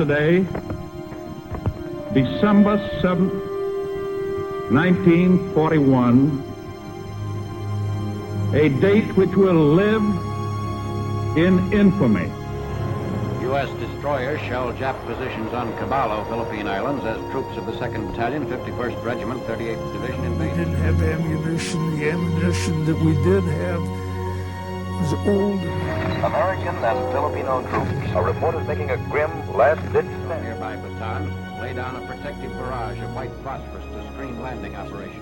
today, December 7th, 1941, a date which will live in infamy. U.S. destroyers shelled Jap positions on Caballo, Philippine Islands, as troops of the 2nd Battalion, 51st Regiment, 38th Division invaded. We didn't have ammunition. The ammunition that we did have was old. American and Filipino troops are reported making a grim last-ditch stand. Nearby Bataan lay down a protective barrage of white phosphorus to screen landing operations.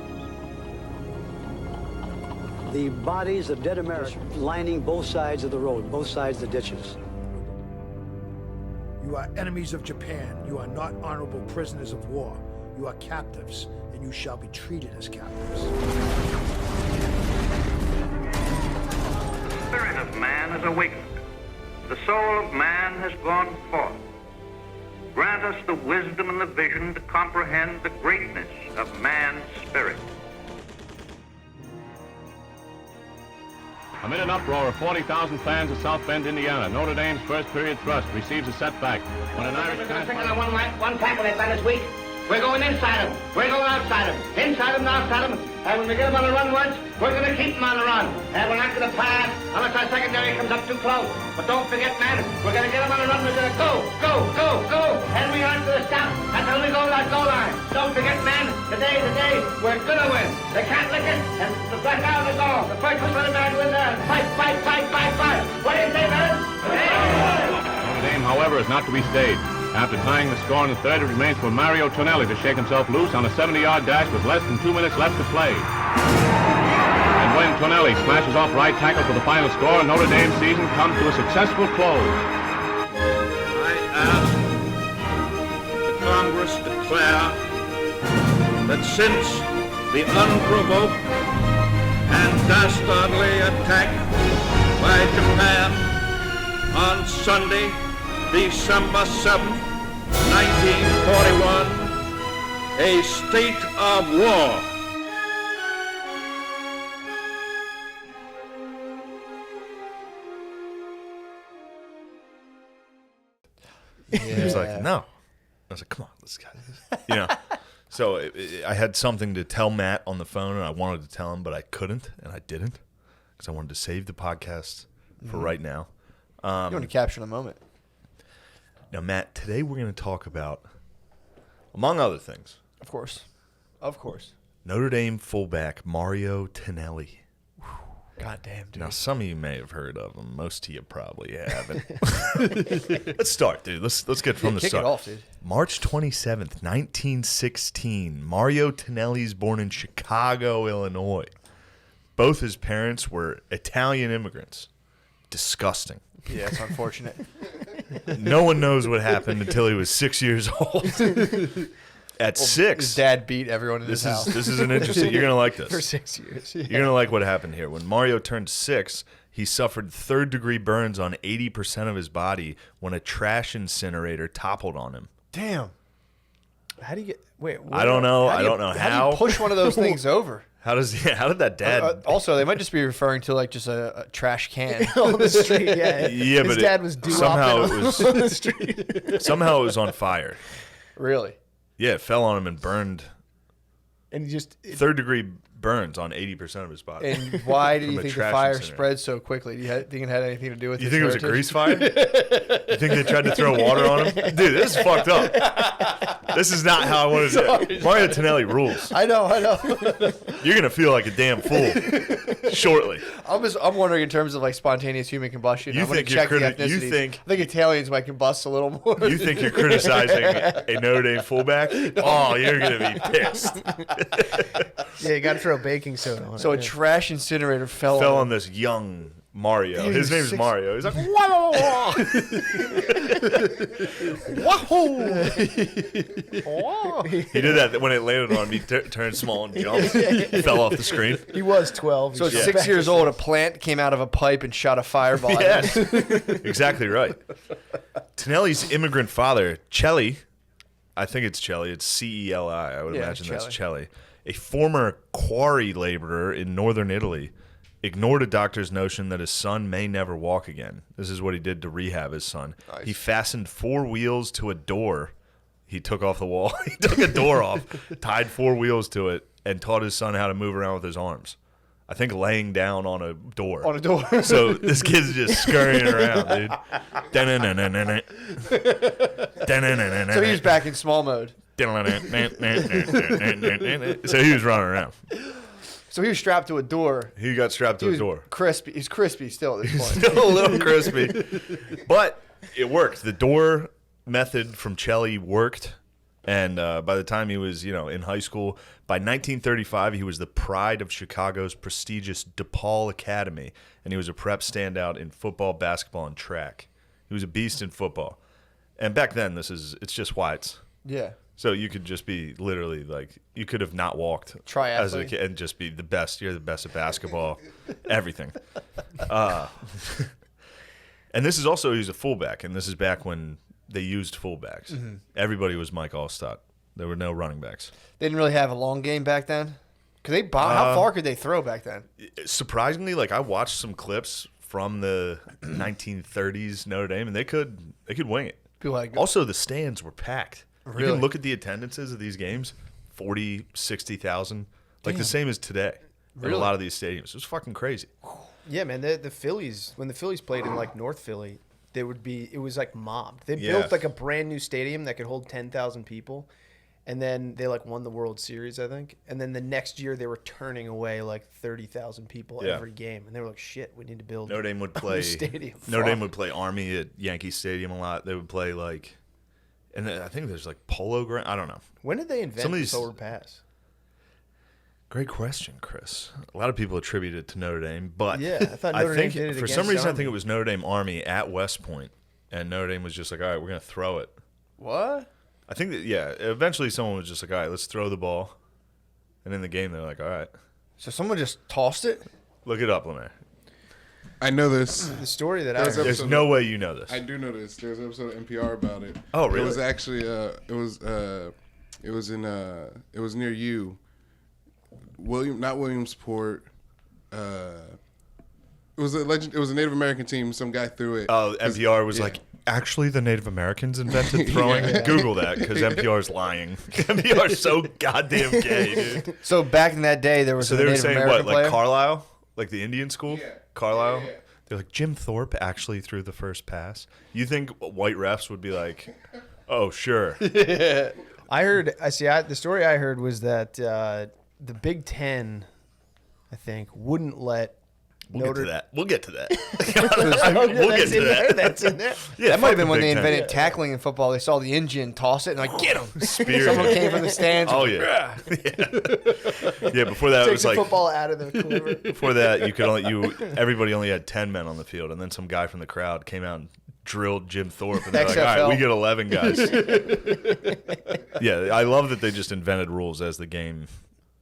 The bodies of dead Americans lining both sides of the road, both sides of the ditches. You are enemies of Japan. You are not honorable prisoners of war. You are captives, and you shall be treated as captives. The spirit of man has awakened. The soul of man has gone forth. Grant us the wisdom and the vision to comprehend the greatness of man's spirit. Amid an uproar of 40,000 fans of South Bend, Indiana, Notre Dame's first period thrust receives a setback when an Irish transplant... One tackle that's on this week. We're going inside them. We're going outside them. Inside them and outside them. And when we get them on the run once, we're going to keep them on the run. And we're not going to pass unless our secondary comes up too close. But don't forget, man, we're going to get them on the run. We're going to go, go, go, go. And we aren't going to stop until we go to that goal line. Don't forget, man, today, we're going to win. They can't lick it, and the back out of the goal. The first one the man win there. Fight, fight, fight, fight, fight. What do you say, man? Notre Dame, however, is not to be stayed. After tying the score in the third, it remains for Mario Tonelli to shake himself loose on a 70-yard dash with less than 2 minutes left to play. And when Tonelli smashes off right tackle for the final score, Notre Dame's season comes to a successful close. I ask the Congress declare that since the unprovoked and dastardly attack by Japan on Sunday, December 7th, 1941, a state of war. He was like, no. I was like, come on, let's go. You know, so I had something to tell Matt on the phone, and I wanted to tell him, but I couldn't, and I didn't, because I wanted to save the podcast for right now. You want to capture the moment. Now, Matt, today we're going to talk about, among other things, Of course. Notre Dame fullback Mario Tonelli. God damn, dude. Now, some of you may have heard of him. Most of you probably haven't. Let's start, dude. Let's get from the start. Kick it off, dude. March 27th, 1916. Mario Tonelli's born in Chicago, Illinois. Both his parents were Italian immigrants. Disgusting. Yeah, it's unfortunate. No one knows what happened until he was 6 years old. At 6, his dad beat everyone in his house. This is an interesting. You're gonna like this. For 6 years. Yeah. You're gonna like what happened here. When Mario turned 6, he suffered third-degree burns on 80% of his body when a trash incinerator toppled on him. Damn. How do you get? Wait. I don't know. I don't know how. How do you push one of those things over? How did that dad? Also, they might just be referring to like just a trash can on the street. Yeah, yeah, his but dad was somehow it was on the street. Somehow it was on fire. Really? Yeah, it fell on him and burned. And third-degree burns on 80% of his body. And why do you think the fire spread so quickly? Do you think it had anything to do with? You think it was a grease fire? You think they tried to throw water on him? Dude, this is fucked up. This is not how I want to do it. Mario Tonelli rules. I know. You're gonna feel like a damn fool shortly. I'm wondering in terms of like spontaneous human combustion. You think I think Italians might combust a little more. You think you're criticizing a Notre Dame fullback? Oh, you're gonna be pissed. Yeah, you got to throw baking soda on it. So a trash incinerator fell on this young Mario. Dude, his name's Mario. He's like, whoa, whoa. He did that when it landed on him. He turned small and jumped. Fell off the screen. He was 12. So at 6 years old, a plant came out of a pipe and shot a fireball. Yes, exactly right. Tonelli's immigrant father, Celli, I think it's Celli. It's C-E-L-I. I would imagine that's Celli. A former quarry laborer in northern Italy, ignored a doctor's notion that his son may never walk again. This is what he did to rehab his son. Nice. He fastened 4 wheels to a door. He took off the wall. He took a door off, tied 4 wheels to it, and taught his son how to move around with his arms. I think laying down on a door. On a door. So this kid's just scurrying around, dude. So he was back in small mode. So he was running around. So he was strapped to a door. He got strapped to a door. Crispy. He's crispy still at this point. Still a little crispy. But it worked. The door method from Chelly worked. And by the time he was, in high school, by 1935, he was the pride of Chicago's prestigious DePaul Academy. And he was a prep standout in football, basketball, and track. He was a beast in football. And back then, it's just whites. Yeah. So you could just be literally you could have not walked as a kid and just be the best. You're the best at basketball, everything. And this is also, he's a fullback, and this is back when they used fullbacks. Mm-hmm. Everybody was Mike Allstott. There were no running backs. They didn't really have a long game back then? Because they how far could they throw back then? Surprisingly, I watched some clips from the 1930s Notre Dame, and they could wing it. Also, the stands were packed. Really? You can look at the attendances of these games, 40, 60,000, the same as today. Really? In a lot of these stadiums. It was fucking crazy. Yeah, man, the Phillies, when the Phillies played in North Philly, it was mobbed. They built a brand new stadium that could hold 10,000 people, and then they won the World Series, I think. And then the next year they were turning away 30,000 people every game, and they were like, "Shit, we need to build." Notre Dame would play stadium. Notre Dame would play Army at Yankee Stadium a lot. They would play and I think there's Polo Ground. I don't know. When did they invent the forward pass? Great question, Chris. A lot of people attribute it to Notre Dame, but yeah, I thought Notre Dame did it for some reason I think it was Notre Dame Army at West Point, and Notre Dame was just all right, we're gonna throw it. What? I think that eventually someone was just all right, let's throw the ball, and in the game they're all right. So someone just tossed it. Look it up, Lemaire. I know this. The story that I heard. There's no way you know this. I do know this. There's an episode of NPR about it. Oh, really? It was actually it was near you. Not Williamsport. It was a Native American team. Some guy threw it. Oh, NPR was actually the Native Americans invented throwing. Google that because NPR's lying. NPR's so goddamn gay, dude. So back in that day, there was a Native American player? Carlisle, the Indian school. Yeah. Carlisle. Yeah. They're Jim Thorpe actually threw the first pass. You think white refs would be oh sure. I heard. The story I heard was that the Big Ten, I think, wouldn't let. We'll get to that. We'll get to that. That's in there. Yeah, that might have been when they invented tackling in football. They saw the Indian toss it and get him. Spear. Someone came from the stands. Oh yeah. Yeah. Before that, it was football out of the quiver. Before that, everybody only had 10 men on the field, and then some guy from the crowd came out and drilled Jim Thorpe, and they're all right, we get 11 guys. Yeah, I love that they just invented rules as the game.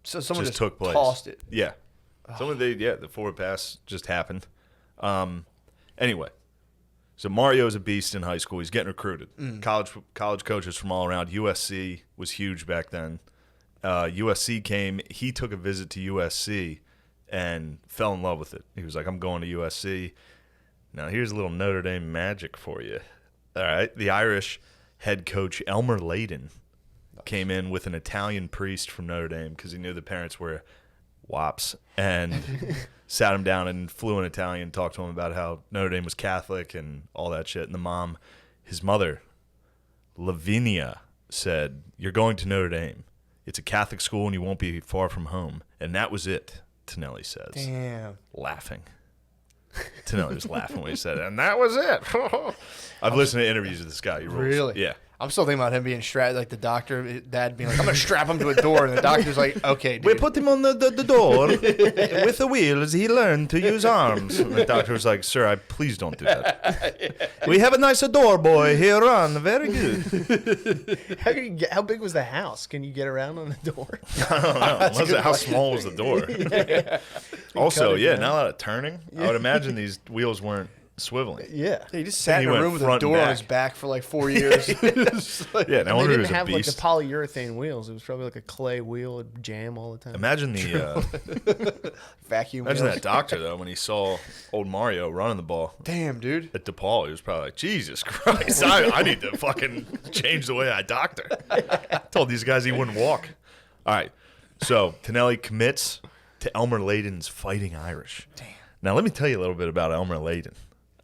So someone just took place. Tossed it. Yeah. The forward pass just happened. Anyway, so Mario is a beast in high school. He's getting recruited. College coaches from all around. USC was huge back then. USC came. He took a visit to USC and fell in love with it. He was like, I'm going to USC. Now, here's a little Notre Dame magic for you. All right. The Irish head coach Elmer Layden came in with an Italian priest from Notre Dame because he knew the parents were wops, and sat him down and flew in Italian, talked to him about how Notre Dame was Catholic and all that shit. And the mom, his mother, Lavinia, said, "You're going to Notre Dame. It's a Catholic school and you won't be far from home." And that was it, Tonelli says. Damn. Laughing. Tonelli was laughing when he said it. And that was it. I've listened to interviews with this guy. He rules. Really? Yeah. I'm still thinking about him being strapped, the doctor, dad being like, I'm going to strap him to a door. And the doctor's like, okay, dude. We put him on the door with the wheels. He learned to use arms. And the doctor was like, sir, please don't do that. We have a nice door boy here on. Very good. How big was the house? Can you get around on the door? I don't know. How small was the door? Also, not a lot of turning. I would imagine these wheels weren't swiveling. Yeah. He just sat He in a went room with a front door and on back. his back for like 4 years. Yeah, no And they wonder he didn't was a have like the beast. polyurethane wheels. It was probably like a clay wheel, it'd jam all the time. Imagine the Vacuum imagine wheels. that doctor though when he saw old Mario running the ball. Damn, dude. At DePaul, he was probably like, Jesus Christ, I need to fucking change the way I doctor. Told these guys he wouldn't walk. All right, so Tonelli commits to Elmer Layden's Fighting Irish. Damn. Now let me tell you a little bit about Elmer Layden.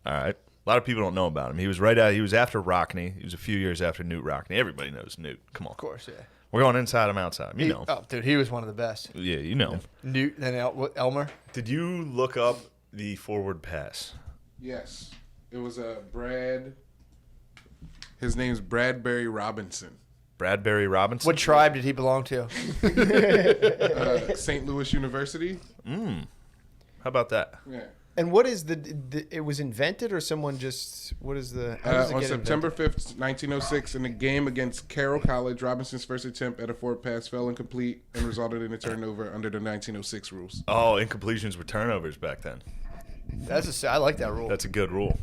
All right, a lot of people don't know about him. He was He was after Rockney. He was a few years after Newt Rockney. Everybody knows Newt. Come on, Of course, yeah. we're going inside him, outside him. You know. Oh, dude, he was one of the best. Yeah, you know. Newt, then Elmer. Did you look up the forward pass? Yes. It was Brad. His name's Bradbury Robinson. Bradbury Robinson? What tribe did he belong to? St. Louis University. How about that? Yeah. And what is it was invented or someone just, what is the, how does it On get September invented? 5th, 1906, in a game against Carroll College, Robinson's first attempt at a forward pass fell incomplete and resulted in a turnover under the 1906 rules. Oh, incompletions were turnovers back then. I like that rule. That's a good rule.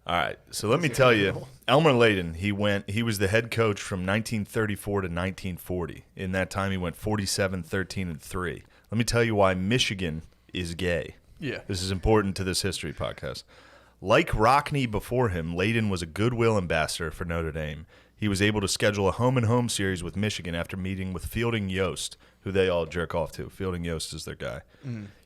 All right, so let me tell you, Elmer Layden, he was the head coach from 1934 to 1940. In that time, he went 47, 13, and 3. Let me tell you why Michigan is gay. Yeah. This is important to this history podcast. Like Rockney before him, Layden was a goodwill ambassador for Notre Dame. He was able to schedule a home-and-home series with Michigan after meeting with Fielding Yost, who they all jerk off to. Fielding Yost is their guy.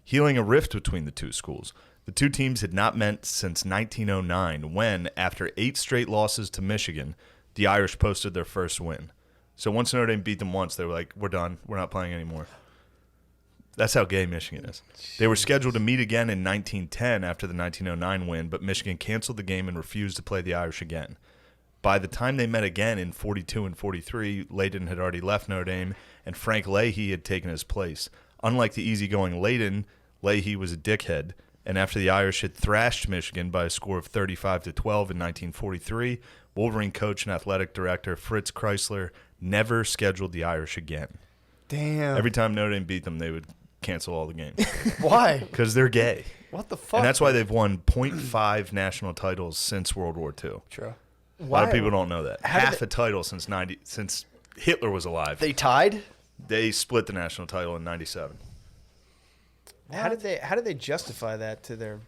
Healing a rift between the two schools. The two teams had not met since 1909 when, after 8 straight losses to Michigan, the Irish posted their first win. So once Notre Dame beat them once, they were like, we're done. We're not playing anymore. That's how gay Michigan is. They were scheduled to meet again in 1910 after the 1909 win, but Michigan canceled the game and refused to play the Irish again. By the time they met again in 42 and 43, Layden had already left Notre Dame, and Frank Leahy had taken his place. Unlike the easygoing Layden, Leahy was a dickhead, and after the Irish had thrashed Michigan by a score of 35-12 in 1943, Wolverine coach and athletic director Fritz Chrysler never scheduled the Irish again. Damn. Every time Notre Dame beat them, they would cancel all the games. Why? Because they're gay. What the fuck? And that's why they've won 0.5 national titles since World War II. True. A lot of people don't know that. Half a title since Hitler was alive. They tied? They split the national title in 97. How did they justify that to their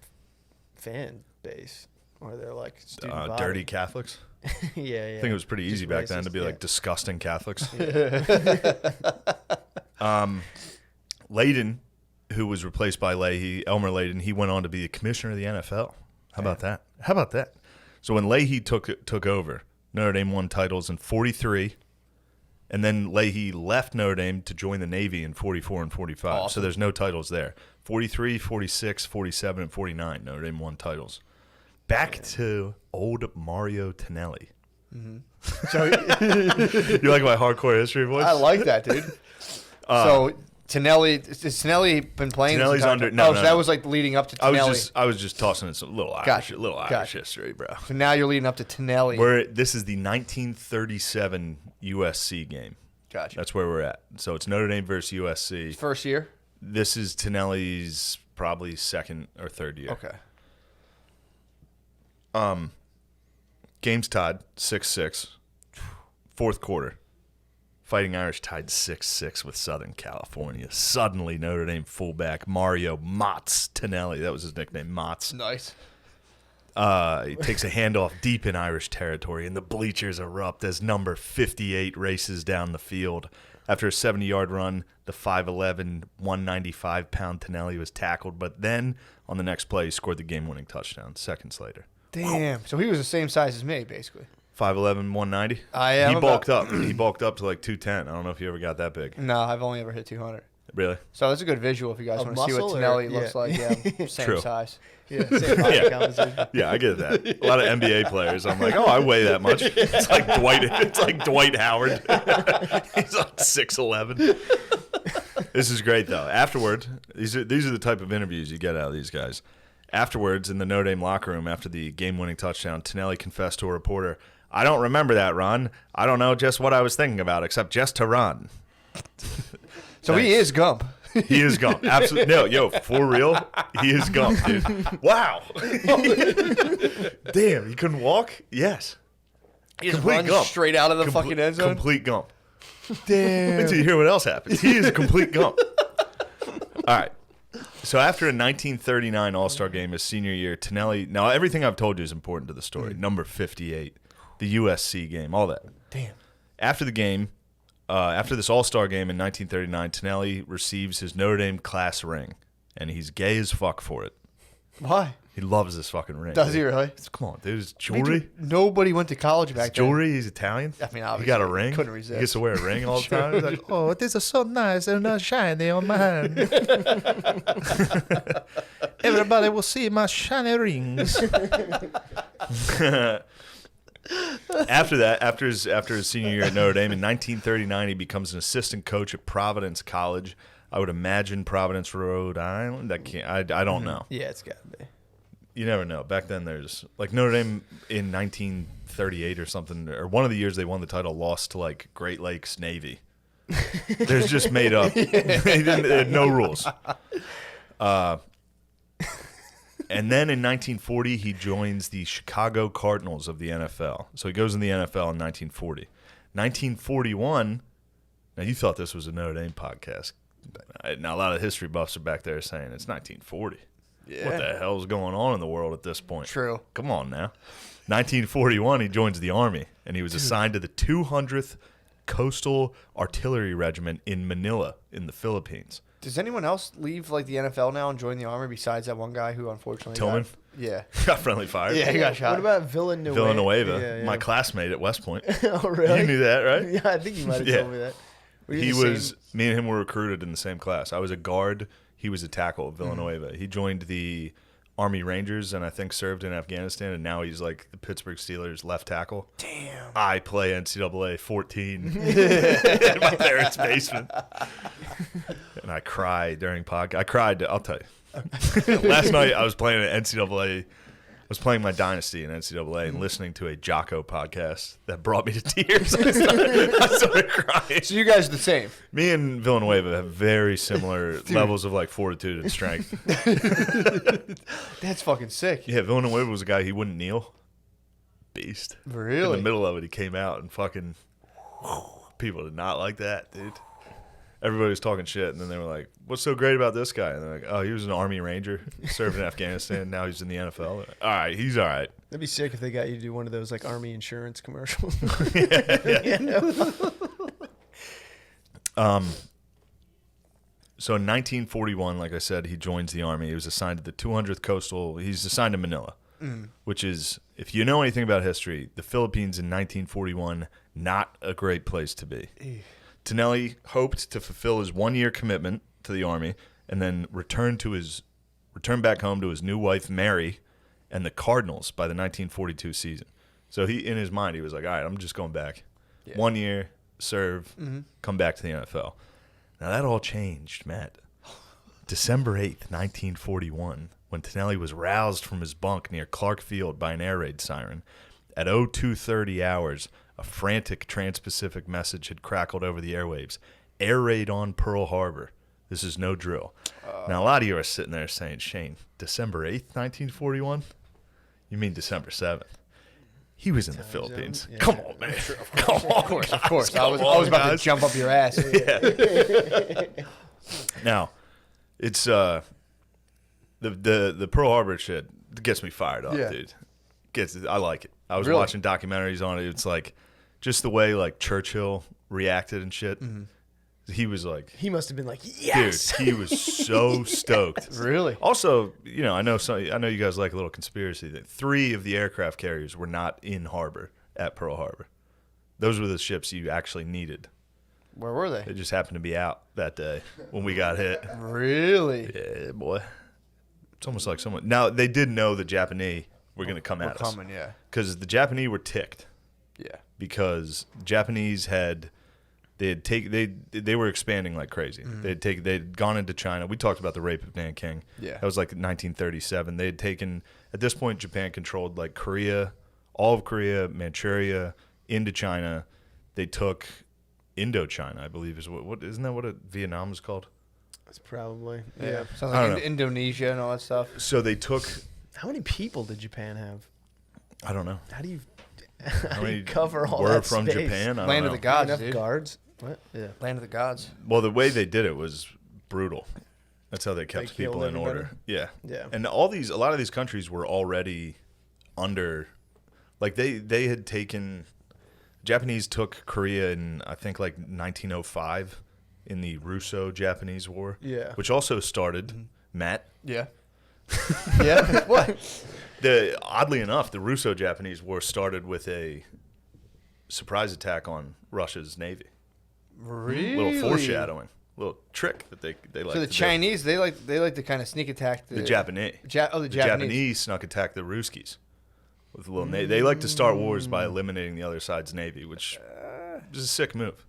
fan base? Or they're like student body? Dirty Catholics? Yeah. I think it was pretty easy Just back then to racist, be yeah. like disgusting Catholics. Layden, who was replaced by Leahy, Elmer Layden, he went on to be the commissioner of the NFL. How about that? How about that? So when Leahy took over, Notre Dame won titles in 43, and then Leahy left Notre Dame to join the Navy in 44 and 45. Awesome. So there's no titles there. 43, 46, 47, and 49, Notre Dame won titles. Back to old Mario Tonelli. So You like my hardcore history voice? I like that, dude. So Tonelli, has Tonelli been playing? Tonelli's this entire under- time? no, Oh, no, so no. that was like leading up to Tonelli. I was just tossing in some little Irish, Gotcha. Irish Gotcha. history, bro. So now you're leading up to Tonelli. This is the 1937 USC game. Gotcha. That's where we're at. So it's Notre Dame versus USC. First year? This is Tonelli's probably second or third year. Okay. Game's tied 6-6. Fourth quarter. Fighting Irish tied 6-6 with Southern California. Suddenly, Notre Dame fullback Mario Motts Tonelli, that was his nickname, Motts. Nice. He takes a handoff deep in Irish territory, and the bleachers erupt as number 58 races down the field. After a 70-yard run, the 5'11", 195-pound Tonelli was tackled, but then on the next play, he scored the game-winning touchdown seconds later. Damn. So he was the same size as me, basically. 5'11", 190? I am He bulked up. He bulked up to like 210. I don't know if you ever got that big. No, I've only ever hit 200. Really? So it's a good visual if you guys Of want to see what muscle or- Tonelli yeah. looks like. Yeah, same True. size. Yeah, same body composition. Yeah, I get that. A lot of NBA players, I'm like, oh, I weigh that much. It's like Dwight Howard. He's like 6'11". This is great though. Afterward, these are the type of interviews you get out of these guys. Afterwards, in the Notre Dame locker room after the game-winning touchdown, Tonelli confessed to a reporter, "I don't remember that run. I don't know just what I was thinking about, except just to run." So he is Gump. He is gump. Absolutely. No, yo, for real, he is gump, dude. Wow. Damn, he couldn't walk? Yes. He just runs straight out of the fucking end zone? Complete gump. Damn. Wait till you hear what else happens. He is a complete gump. All right. So after a 1939 All-Star game his senior year, Tonelli, now everything I've told you is important to the story. Number 58, the USC game, all that. Damn. After the game, after this All-Star game in 1939, Tonelli receives his Notre Dame class ring, and he's gay as fuck for it. Why? He loves this fucking ring. Does he really? Come on, dude. It's jewelry. Dude, nobody went to college back then. Jewelry. He's Italian. I mean, obviously. He got a ring. Couldn't resist. He gets to wear a ring all the time. He's like, oh, this is so nice and not shiny on my hand. Everybody will see my shiny rings. After that, after his senior year at Notre Dame in 1939, he becomes an assistant coach at Providence College. I would imagine Providence, Rhode Island. I don't know. Yeah, it's got to be. You never know. Back then, there's like Notre Dame in 1938 or something, or one of the years they won the title, lost to like Great Lakes Navy. There's just made up. They had no rules. And then in 1940, he joins the Chicago Cardinals of the NFL. So he goes in the NFL in 1940. 1941, now you thought this was a Notre Dame podcast. Now, a lot of history buffs are back there saying it's 1940. Yeah. What the hell is going on in the world at this point? True. Come on now. 1941, he joins the Army, and he was assigned to the 200th Coastal Artillery Regiment in Manila in the Philippines. Does anyone else leave like the NFL now and join the Army besides that one guy who unfortunately Tillman? got friendly fired. Yeah, he got shot. What about Villanueva? Villanueva, my classmate at West Point. Oh, really? You knew that, right? Yeah, I think you might have told me that. Me and him were recruited in the same class. I was a guard. He was a tackle at Villanueva. He joined the Army Rangers and I think served in Afghanistan, and now he's like the Pittsburgh Steelers left tackle. Damn. I play NCAA 14 in my parents' basement. And I cry during podcast. I cried, I'll tell you. Last night I was playing an NCAA. I was playing my Dynasty in NCAA and listening to a Jocko podcast that brought me to tears. I started crying. So you guys are the same. Me and Villanueva have very similar levels of like fortitude and strength. That's fucking sick. Yeah, Villanueva was a guy, he wouldn't kneel. Beast. Really? In the middle of it, he came out and fucking people did not like that, dude. Everybody was talking shit, and then they were like, what's so great about this guy? And they're like, oh, he was an Army Ranger, served in Afghanistan, now he's in the NFL. Like, all right, he's all right. That'd be sick if they got you to do one of those like Army insurance commercials. So in 1941, like I said, he joins the Army. He was assigned to the 200th Coastal. He's assigned to Manila, which is, if you know anything about history, the Philippines in 1941, not a great place to be. Tonelli hoped to fulfill his one-year commitment to the Army and then return back home to his new wife, Mary, and the Cardinals by the 1942 season. So he, in his mind, he was like, all right, I'm just going back. Yeah. 1 year, serve, come back to the NFL. Now, that all changed, Matt. December 8th, 1941, when Tonelli was roused from his bunk near Clark Field by an air raid siren. At 02:30 hours, a frantic Trans-Pacific message had crackled over the airwaves. Air raid on Pearl Harbor. This is no drill. Now, a lot of you are sitting there saying, Shane, December 8th, 1941? You mean December 7th? He was in the Philippines. Yeah. Come on, man. Come on, of course. I was about to jump up your ass. Yeah. Now, it's the Pearl Harbor shit gets me fired up, dude. I like it. I was watching documentaries on it. It's like just the way like Churchill reacted and shit. He was like, he must have been like, yes, dude. He was so stoked. Really? Also, you know, I know you guys like a little conspiracy that 3 of the aircraft carriers were not in harbor at Pearl Harbor. Those were the ships you actually needed. Where were they? They just happened to be out that day when we got hit. Really? Yeah, boy. It's almost like someone. Now they did know the Japanese were going to come at us. Yeah. Because the Japanese were ticked. Yeah. Because Japanese they were expanding like crazy. They'd gone into China. We talked about the rape of Nanking. Yeah. That was like 1937. They had taken, at this point, Japan controlled like Korea, all of Korea, Manchuria, into China. They took Indochina, I believe, is what isn't that what Vietnam is called? That's probably Sounds like Indonesia and all that stuff. So they took. How many people did Japan have? I don't know. How do you many cover all were that from space? Japan? I Land don't of know. the gods, Enough dude. guards? What? Yeah. Land of the gods. Well, the way they did it was brutal. That's how they kept They killed people in everybody? order. Yeah. Yeah. And a lot of these countries were already under, like they had taken, Japanese took Korea in, I think, like 1905 in the Russo-Japanese War. Yeah. Which also started, Matt. Yeah. Yeah. What? Oddly enough, the Russo-Japanese War started with a surprise attack on Russia's navy. Really? Little foreshadowing, little trick that they like. So the Chinese, they like to kind of sneak attack the Japanese. The Japanese snuck attack the Ruskies with a little. They like to start wars by eliminating the other side's navy, which is a sick move.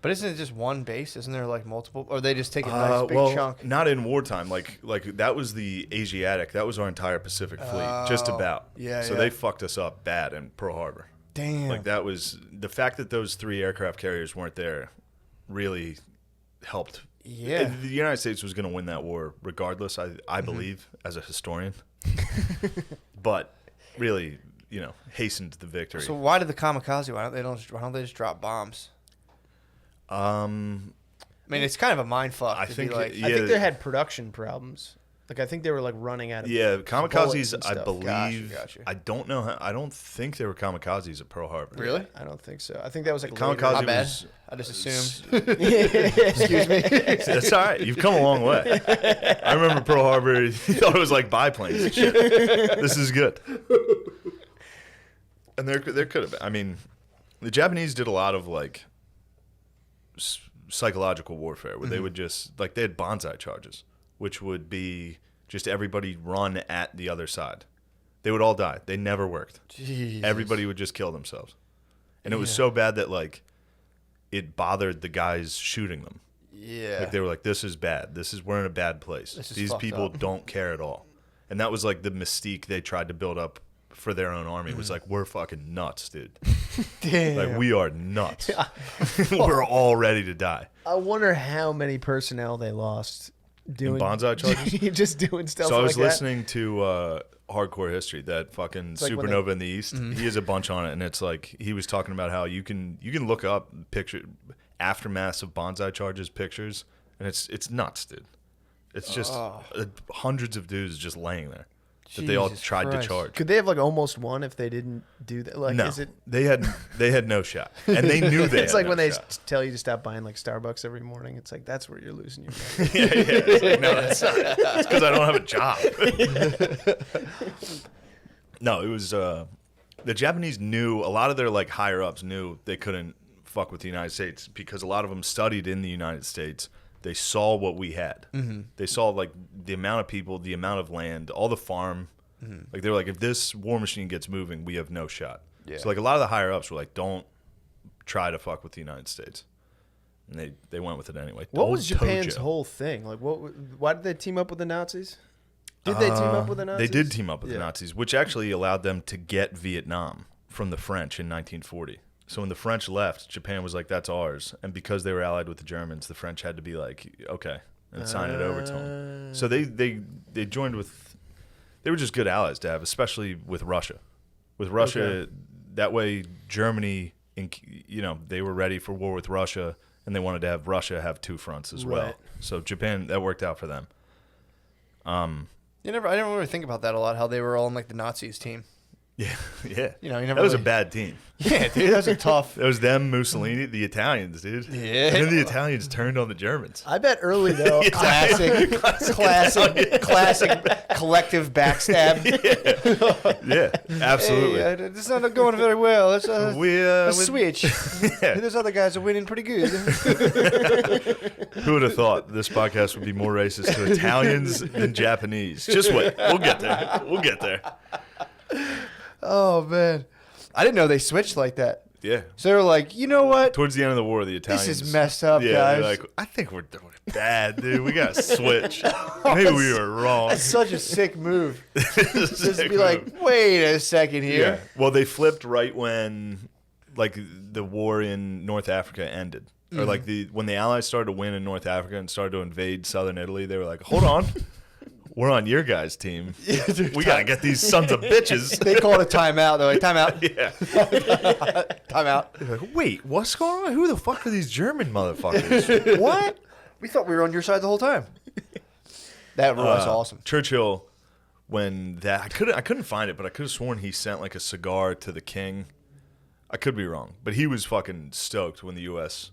But isn't it just one base? Isn't there like multiple? Or they just take a nice big chunk? Not in wartime. Like that was the Asiatic. That was our entire Pacific fleet, just about. Yeah. So they fucked us up bad in Pearl Harbor. Damn. Like that was the fact that those 3 aircraft carriers weren't there, really helped. Yeah. The United States was going to win that war regardless. I believe as a historian, but really, hastened the victory. So why did the kamikaze? Why don't they just drop bombs? I mean, it's kind of a mind fuck. I think I think they had production problems. Like I think they were like running out of kamikazes. I stuff. believe. Gotcha. I don't know. I don't think there were kamikazes at Pearl Harbor. Really? I don't think so. I think that was like Kamikaze My bad. was. I just assumed. Excuse me. That's all right. You've come a long way. I remember Pearl Harbor. You thought it was like biplanes and shit. This is good. And there could have been. I mean, the Japanese did a lot of like psychological warfare where they would just they had banzai charges, which would be just everybody run at the other side. They would all die. They never worked. Jesus. Everybody would just kill themselves. And it was so bad that it bothered the guys shooting them. Yeah. Like they were like, this is bad. We're in a bad place. These people don't care at all. And that was like the mystique they tried to build up for their own army. It was like, we're fucking nuts, dude. Damn. Like we are nuts. We're all ready to die. I wonder how many personnel they lost doing banzai charges. just doing stuff. So I was like listening to HarderCore History, that fucking like Supernova in the East. He has a bunch on it, and it's like he was talking about how you can look up aftermaths of banzai charges pictures, and it's nuts, dude. It's just hundreds of dudes just laying there that they all tried to charge. Could they have like almost won if they didn't do that? Like, No, is it? they had no shot, and they knew they. It's had like no when they shot. tell you to stop buying like Starbucks every morning. It's like that's where you're losing your money. Yeah. It's like, no, that's not. It's because I don't have a job. No, it was the Japanese knew, a lot of their like higher ups knew they couldn't fuck with the United States because a lot of them studied in the United States. They saw what we had. They saw like the amount of people, the amount of land, all the farm. Like they were like, if this war machine gets moving, we have no shot. Yeah. So like a lot of the higher ups were like, don't try to fuck with the United States. And they went with it anyway. What was Told Japan's Tojo. whole thing? Like, why did they team up with the Nazis? Did they team up with the Nazis? They did team up with the Nazis, which actually allowed them to get Vietnam from the French in 1940. So when the French left, Japan was like, that's ours. And because they were allied with the Germans, the French had to be like, okay, and sign it over to them. So they joined with, they were just good allies to have, especially with Russia. With Russia, that way Germany, they were ready for war with Russia, and they wanted to have Russia have two fronts as well. So Japan, that worked out for them. I didn't really think about that a lot, how they were all in like the Nazis team. Yeah. That was a bad team. Yeah, dude, that was a tough. That was them, Mussolini, the Italians, dude. Yeah. And then the Italians turned on the Germans. I bet early though. Classic collective backstab. Yeah, absolutely. Hey, this is not going very well. Let's switch. Yeah. Those other guys are winning pretty good. Who would have thought this podcast would be more racist to Italians than Japanese? Just wait. We'll get there. Oh, man. I didn't know they switched like that. Yeah. So they were like, you know what? Towards the end of the war, the Italians. This is messed up, yeah, guys. They're like, I think we're doing it bad, dude. We got to switch. Maybe we were wrong. That's such a sick move. Just be like, wait a second here. Yeah. Well, they flipped right when, like, the war in North Africa ended. or like when the Allies started to win in North Africa and started to invade southern Italy, they were like, hold on. We're on your guys' team. We got to get these sons of bitches. They called a timeout. They're like, timeout. Yeah. Timeout. They're like, wait, what's going on? Who the fuck are these German motherfuckers? What? We thought we were on your side the whole time. That was awesome. Churchill, when that I couldn't find it, but I could have sworn he sent like a cigar to the king. I could be wrong, but he was fucking stoked when the U.S.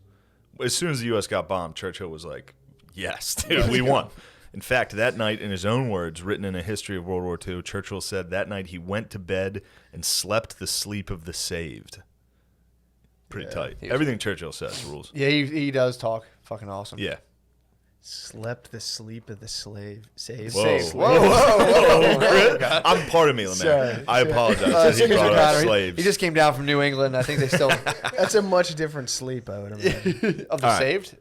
As soon as the U.S. got bombed, Churchill was like, "Yes, dude, we won." In fact, that night, in his own words, written in a history of World War II, Churchill said that night he went to bed and slept the sleep of the saved. Pretty tight. Everything Churchill says rules. Yeah, he does talk. Fucking awesome. Yeah. Slept the sleep of the slave. Saved. Whoa. Whoa. I'm part of me, man. Sorry. I apologize. He brought up slaves. He just came down from New England. I think they still... That's a much different sleep, I would imagine. Of the saved?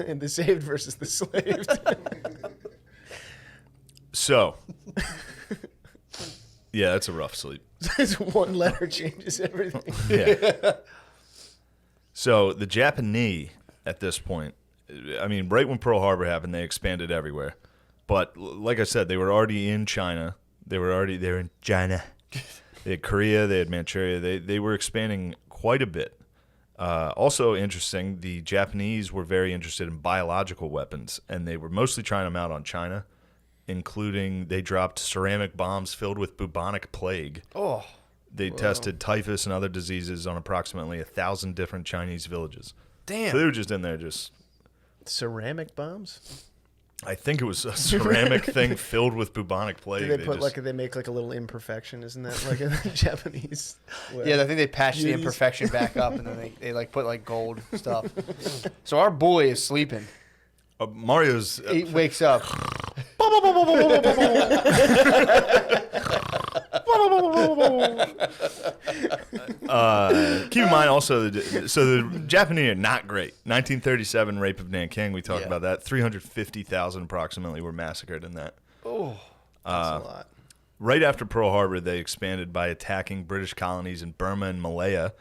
And the saved versus the slaved. So, yeah, that's a rough sleep. This one letter changes everything. Yeah. So the Japanese at this point, I mean, right when Pearl Harbor happened, they expanded everywhere. But like I said, they were already in China. They were in China. They had Korea. They had Manchuria. They were expanding quite a bit. Also interesting, the Japanese were very interested in biological weapons, and they were mostly trying them out on China. Including, they dropped ceramic bombs filled with bubonic plague. Oh. They tested typhus and other diseases on approximately 1,000 different Chinese villages. Damn. So they were just in there just... Ceramic bombs? I think it was a ceramic thing filled with bubonic plague. Do they make like a little imperfection? Isn't that like a Japanese way? Yeah, I think they patched the imperfection back up, and then they like put like gold stuff. So our boy is sleeping. Mario's... He wakes up. Keep in mind also, the Japanese are not great. 1937 rape of Nanking, we talked about that. 350,000 approximately were massacred in that. Oh, that's a lot. Right after Pearl Harbor, they expanded by attacking British colonies in Burma and Malaya,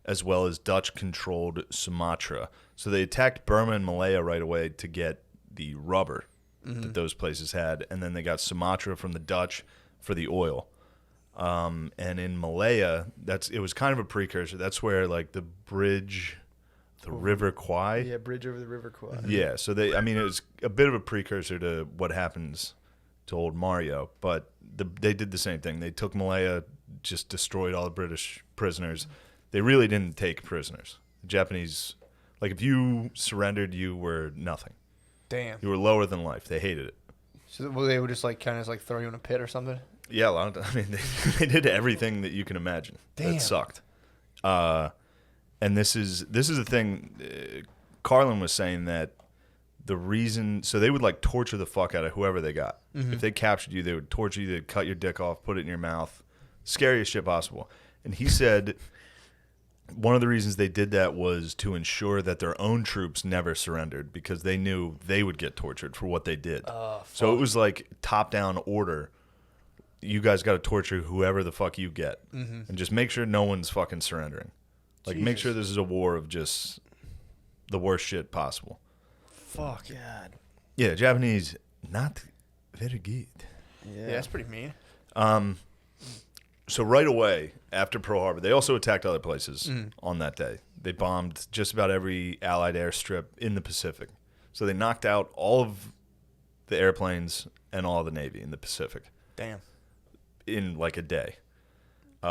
as well as Dutch-controlled Sumatra. So they attacked Burma and Malaya right away to get the rubber that those places had, and then they got Sumatra from the Dutch for the oil. And in Malaya, it was kind of a precursor. That's where like the bridge, the River Kwai. Yeah, bridge over the River Kwai. Yeah, so it was a bit of a precursor to what happens to old Mario, but they did the same thing. They took Malaya, just destroyed all the British prisoners. They really didn't take prisoners. The Japanese, like if you surrendered, you were nothing. Damn. You were lower than life. They hated it. So they would just like kind of like throw you in a pit or something? Yeah, a lot of times. I mean, they did everything that you can imagine. Damn. It sucked. And this is the thing. Carlin was saying that the reason, so they would like torture the fuck out of whoever they got. Mm-hmm. If they captured you, they would torture you. They'd cut your dick off, put it in your mouth. Scariest shit possible. And he said one of the reasons they did that was to ensure that their own troops never surrendered because they knew they would get tortured for what they did. So it was like top-down order. You guys got to torture whoever the fuck you get. Mm-hmm. And just make sure no one's fucking surrendering. Like, make sure this is a war of just the worst shit possible. Fuck. God. Yeah, Japanese, not very good. Yeah, that's pretty mean. So right away, after Pearl Harbor, they also attacked other places on that day. They bombed just about every Allied airstrip in the Pacific. So they knocked out all of the airplanes and all of the Navy in the Pacific. Damn. In like a day,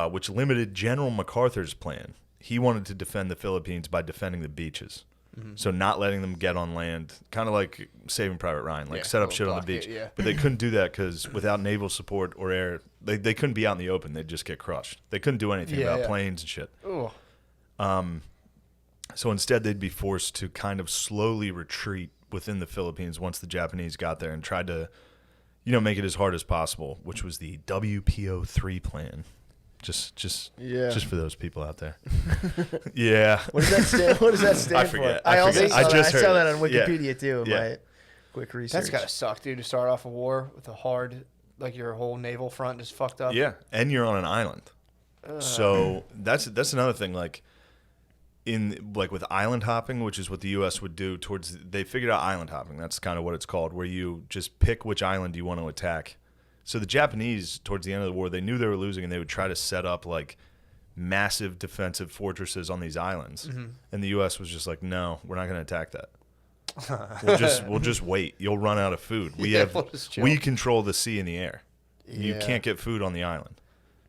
which limited General MacArthur's plan. He wanted to defend the Philippines by defending the beaches. Mm-hmm. So not letting them get on land, kind of like Saving Private Ryan, like set up shit on the beach. But they couldn't do that because without naval support or air, they couldn't be out in the open. They'd just get crushed. They couldn't do anything about planes and shit. Ooh. So instead, they'd be forced to kind of slowly retreat within the Philippines once the Japanese got there and tried to, make it as hard as possible, which was the WPO3 plan. Just for those people out there. Yeah. What does that stand I forget. for? I saw that on it. Wikipedia too. My quick research. That's gotta suck, dude. To start off a war with a hard, like your whole naval front just fucked up. Yeah, and you're on an island. So that's another thing. Like, in like with island hopping, which is what the U.S. would do towards. They figured out island hopping. That's kind of what it's called, where you just pick which island you want to attack. So the Japanese, towards the end of the war, they knew they were losing, and they would try to set up like massive defensive fortresses on these islands. And the U.S. was just like, no, we're not going to attack that. We'll just wait. You'll run out of food. We control the sea and the air. You can't get food on the island.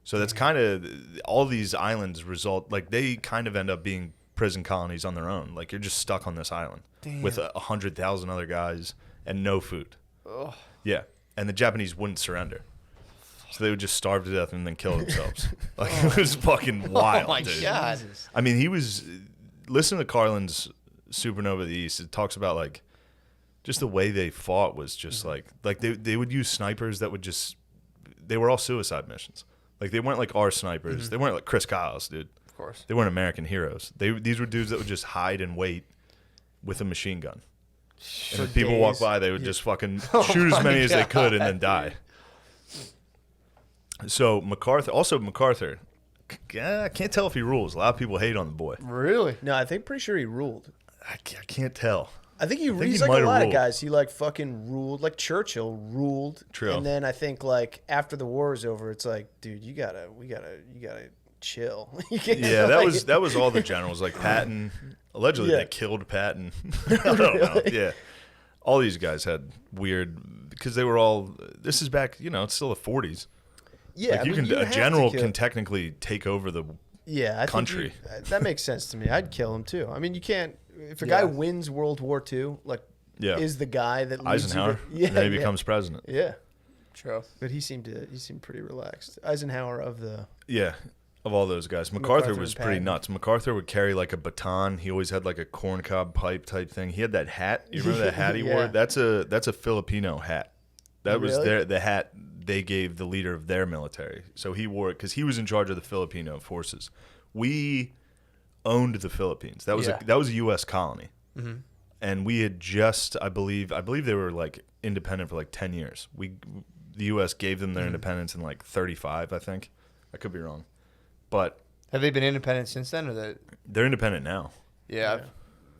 So that's kind of all these islands result like they kind of end up being prison colonies on their own. Like you're just stuck on this island with 100,000 other guys and no food. Ugh. Yeah, and the Japanese wouldn't surrender, so they would just starve to death and then kill themselves. Like it was fucking wild. Oh my dude. God! I mean, listen to Carlin's Supernova of the East. It talks about like just the way they fought was just like they would use snipers that would just they were all suicide missions. Like they weren't like our snipers. They weren't like Chris Kyle's, dude. Of course. They weren't American heroes. These were dudes that would just hide and wait with a machine gun. And if people walk by, they would just fucking shoot as many as they could and then die. So MacArthur, I can't tell if he rules. A lot of people hate on the boy. Really? No, I think pretty sure he ruled. I can't tell. I think he's like a lot of guys. He like fucking ruled. Like Churchill ruled. True. And then I think like after the war is over, it's like, dude, you gotta chill. Yeah, that was all the generals. Like Patton, allegedly they killed Patton. I don't know. Yeah, all these guys had weird because they were all. This is back. It's still the 40s. Yeah, like a general can technically take over the country. That makes sense to me. I'd kill him too. I mean, you can't. If a guy wins World War II, is the guy that leads Eisenhower, and then he becomes president. Yeah, true. But he seemed pretty relaxed. Eisenhower of all those guys. MacArthur was pretty nuts. MacArthur would carry like a baton. He always had like a corncob pipe type thing. He had that hat. You remember that hat he wore? That's a Filipino hat. That was the hat they gave the leader of their military. So he wore it because he was in charge of the Filipino forces. We owned the Philippines. That was a U.S. colony, and we had just I believe they were like independent for like 10 years. The U.S. gave them their independence in like 35, I think. I could be wrong, but have they been independent since then, or they're independent now? Yeah,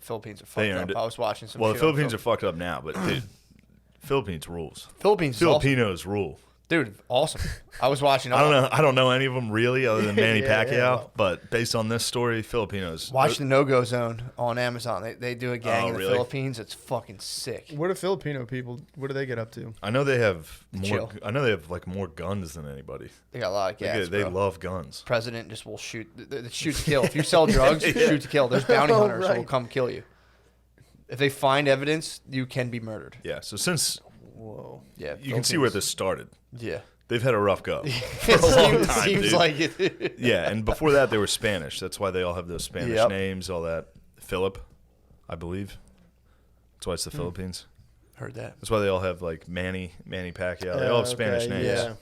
Philippines are fucked up. I was watching some. Well, the Philippines are fucked up now, but dude, Philippines rules. Filipinos rule. Dude, awesome. I was watching. I don't know any of them really, other than Manny Pacquiao. But based on this story, Filipinos. Watch the No-Go Zone on Amazon. They do a gang in the Philippines. It's fucking sick. What do Filipino people? What do they get up to? I know they have more. I know they have like more guns than anybody. They got a lot of gas. They love guns. President just will shoot to kill. If you sell drugs, shoot to kill. There's bounty hunters who will come kill you. If they find evidence, you can be murdered. Yeah. So since. Whoa. Yeah. You can see where this started. Yeah. They've had a rough go for a long time, seems dude. like it. Yeah, and before that they were Spanish. That's why they all have those Spanish names, all that. Philip, I believe. That's why it's the Philippines. Heard that. That's why they all have like Manny Pacquiao. They all have Spanish names. Yeah.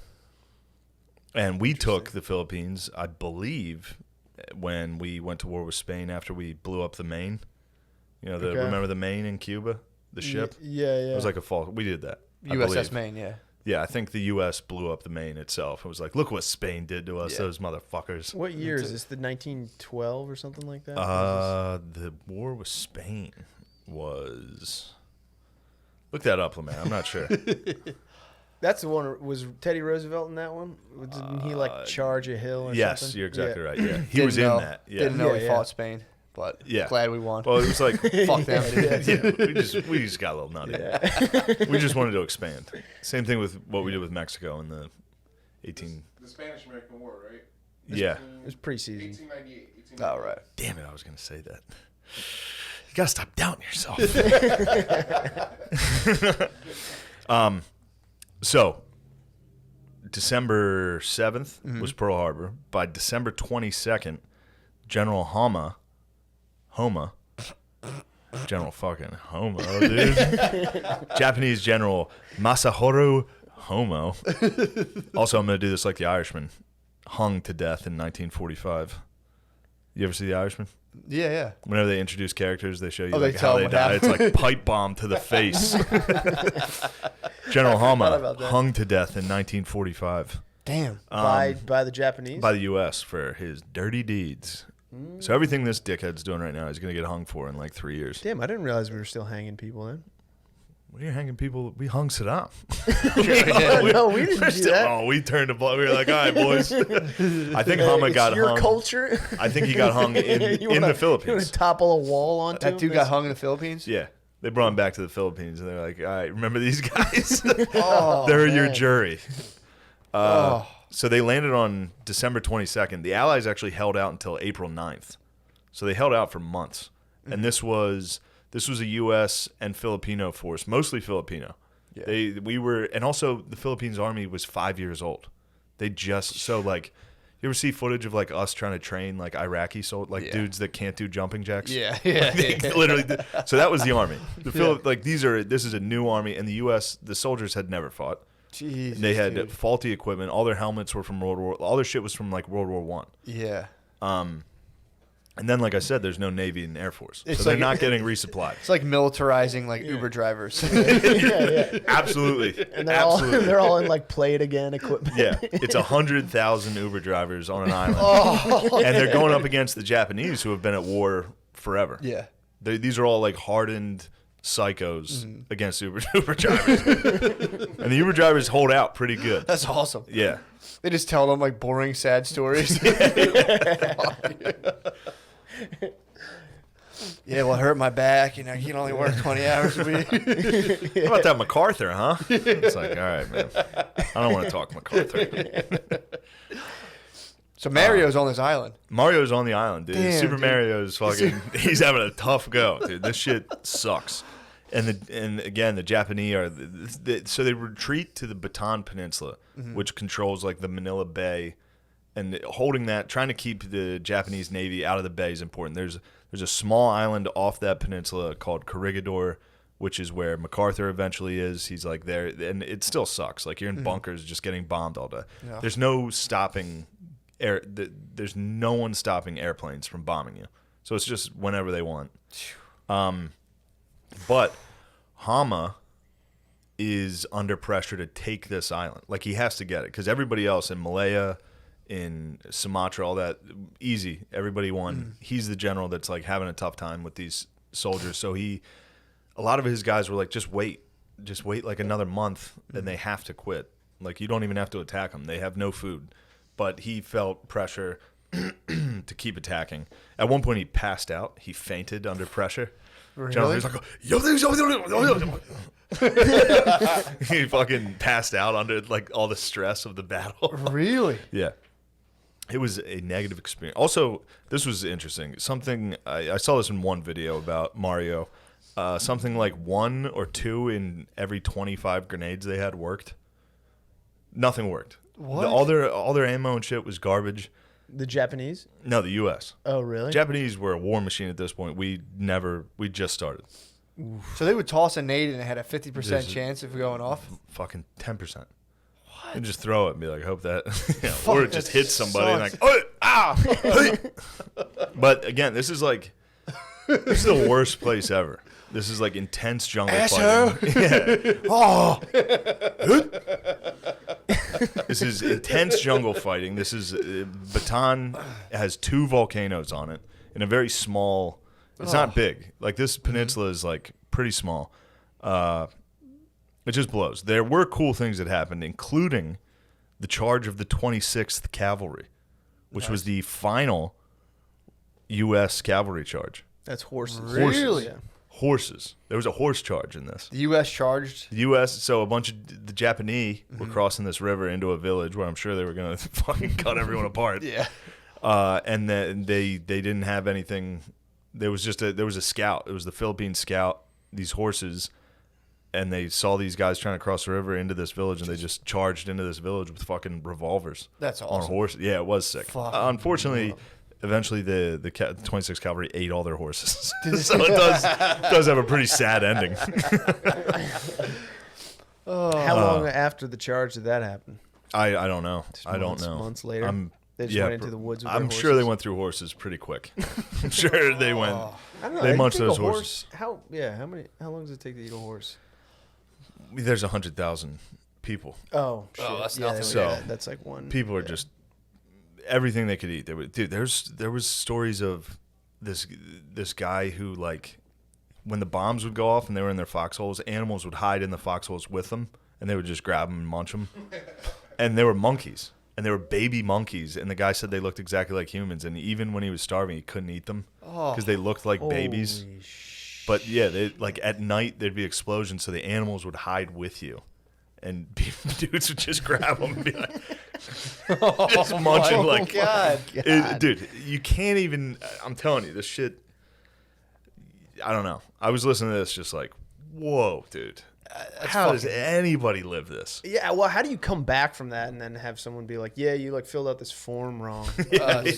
And we took the Philippines, I believe, when we went to war with Spain after we blew up the Maine. Remember the Maine in Cuba? The ship? Yeah. It was like a fall. We did that. USS Maine, yeah. Yeah, I think the U.S. blew up the Maine itself. It was like, look what Spain did to us, those motherfuckers. What year is this? The 1912 or something like that? The war with Spain was... Look that up, man. I'm not sure. That's the one. Was Teddy Roosevelt in that one? Didn't he like charge a hill or something? Yes, you're exactly right. Yeah, he was in that. Yeah. Didn't know he fought Spain. But glad we won. Well, it was like fuck them. We just got a little nutty. Yeah. We just wanted to expand. Same thing with what we did with Mexico in the The Spanish-American War, right? Yeah. It was preseason. 1898. All right. Damn it! I was gonna say that. You gotta stop doubting yourself. So December 7th was Pearl Harbor. By December 22nd, General Homa, General fucking Homo, dude. Japanese General Masaharu Homo. Also, I'm going to do this like the Irishman. Hung to death in 1945. You ever see the Irishman? Yeah. Whenever they introduce characters, they show you how they die. It's like pipe bomb to the face. General Homa hung to death in 1945. Damn. By the Japanese? By the U.S. for his dirty deeds So everything this dickhead's doing right now, he's going to get hung for in like 3 years. Damn, I didn't realize we were still hanging people then. We were hanging people. We hung Saddam. No, we didn't do that. Oh, we turned the blood. We were like, all right, boys. I think Hama got your hung. Culture. I think he got hung in the Philippines. You want to topple a wall onto That him? dude got hung in the Philippines? Yeah. They brought him back to the Philippines, and they're like, all right, remember these guys? Oh, they're man. your jury. So they landed on December 22nd. The Allies actually held out until April 9th. So they held out for months. And this was a U.S. and Filipino force, mostly Filipino. Yeah. And also the Philippines Army was 5 years old. They just, so like, you ever see footage of like us trying to train like Iraqi soldiers, dudes that can't do jumping jacks? Yeah. Literally. So that was the army. This is a new army, and the U.S. the soldiers had never fought. Jesus, they had dude. faulty equipment. All their helmets were from all their shit was from like World War One. Yeah. And then, like I said, there's no Navy and Air Force, It's so they're like- not getting resupplied. It's like militarizing like Uber drivers. Yeah. Absolutely. And they're Absolutely. all they're all in like play it again equipment. Yeah, it's 100,000 Uber drivers on an island, and they're going up against the Japanese who have been at war forever. Yeah. These are all like hardened psychos against Uber drivers, and the Uber drivers hold out pretty good. That's awesome. Yeah, They just tell them like boring, sad stories. Yeah, well, I hurt my back. You know, you can only work 20 hours a week. How about that MacArthur, huh? It's like, all right, man. I don't want to talk MacArthur. So Mario's on this island. Mario's on the island, dude. Damn, Super dude. Mario's fucking. He's having a tough go, dude. This shit sucks. And again, the Japanese are so they retreat to the Bataan Peninsula, which controls like the Manila Bay, and holding that, trying to keep the Japanese Navy out of the bay is important. There's a small island off that peninsula called Corregidor, which is where MacArthur eventually is. He's like there, and it still sucks. Like you're in bunkers, just getting bombed all day. Yeah. There's no stopping there's no one stopping airplanes from bombing you. So it's just whenever they want. But Hama is under pressure to take this island. Like he has to get it because everybody else in Malaya, in Sumatra, all that, easy. Everybody won. He's the general that's like having a tough time with these soldiers. So a lot of his guys were like, just wait like another month, and they have to quit. Like you don't even have to attack them. They have no food. But he felt pressure to keep attacking. At one point, he passed out. He fainted under pressure. Really? He's like, he fucking passed out under like all the stress of the battle. Really? Yeah. It was a negative experience. Also, this was interesting. Something I saw this in one video about Mario. Something like 1 or 2 in every 25 grenades they had worked. Nothing worked. What? All their ammo and shit was garbage. The Japanese? No, the U.S. Oh, really? Japanese were a war machine at this point. We just started. So they would toss a nade and it had a 50% There's- chance of going off? Fucking 10%. What? And just throw it and be like, hope that, or it just that hits somebody and like, sucks. oh, ah, hey. But again, this is the worst place ever. This is like intense jungle fighting. Yeah. Oh. This is intense jungle fighting. This is Bataan has 2 volcanoes on it in a very small. It's not big. Like this peninsula is like pretty small. It just blows. There were cool things that happened, including the charge of the 26th Cavalry, which was the final U.S. cavalry charge. That's horses. Really? Yeah. Horses. There was a horse charge in this. The U.S. charged? The U.S. So a bunch of the Japanese were crossing this river into a village where I'm sure they were going to fucking cut everyone apart. Yeah. And then they didn't have anything. There was a scout. It was the Philippine scout. These horses, and they saw these guys trying to cross the river into this village, and they just charged into this village with fucking revolvers. That's on awesome. horses. Yeah, it was sick. Fuck. Unfortunately. Eventually, the 26th Cavalry ate all their horses, so it does have a pretty sad ending. How long after the charge did that happen? I don't know. I don't know. Months later? They just went into the woods with I'm their sure they horses? went through horses pretty quick. I'm sure they went. I don't know. They you munched think those a horses. How long does it take to eat a horse? There's 100,000 people. Oh, shit. that's yeah, nothing. So that's like one. People are just. everything they could eat. There was stories of this guy who, like, when the bombs would go off and they were in their foxholes, animals would hide in the foxholes with them, and they would just grab them and munch them. And they were monkeys, and they were baby monkeys, and the guy said they looked exactly like humans, and even when he was starving, he couldn't eat them because they looked like babies. But yeah, like at night there'd be explosions, so the animals would hide with you, and dudes would just grab them and be like, just munching like, God. Dude, you can't even. I'm telling you, this shit. I don't know. I was listening to this, just like, whoa, dude. How does anybody live this? Yeah, well, how do you come back from that and then have someone be like, "Yeah, you like filled out this form wrong"? Like, what are you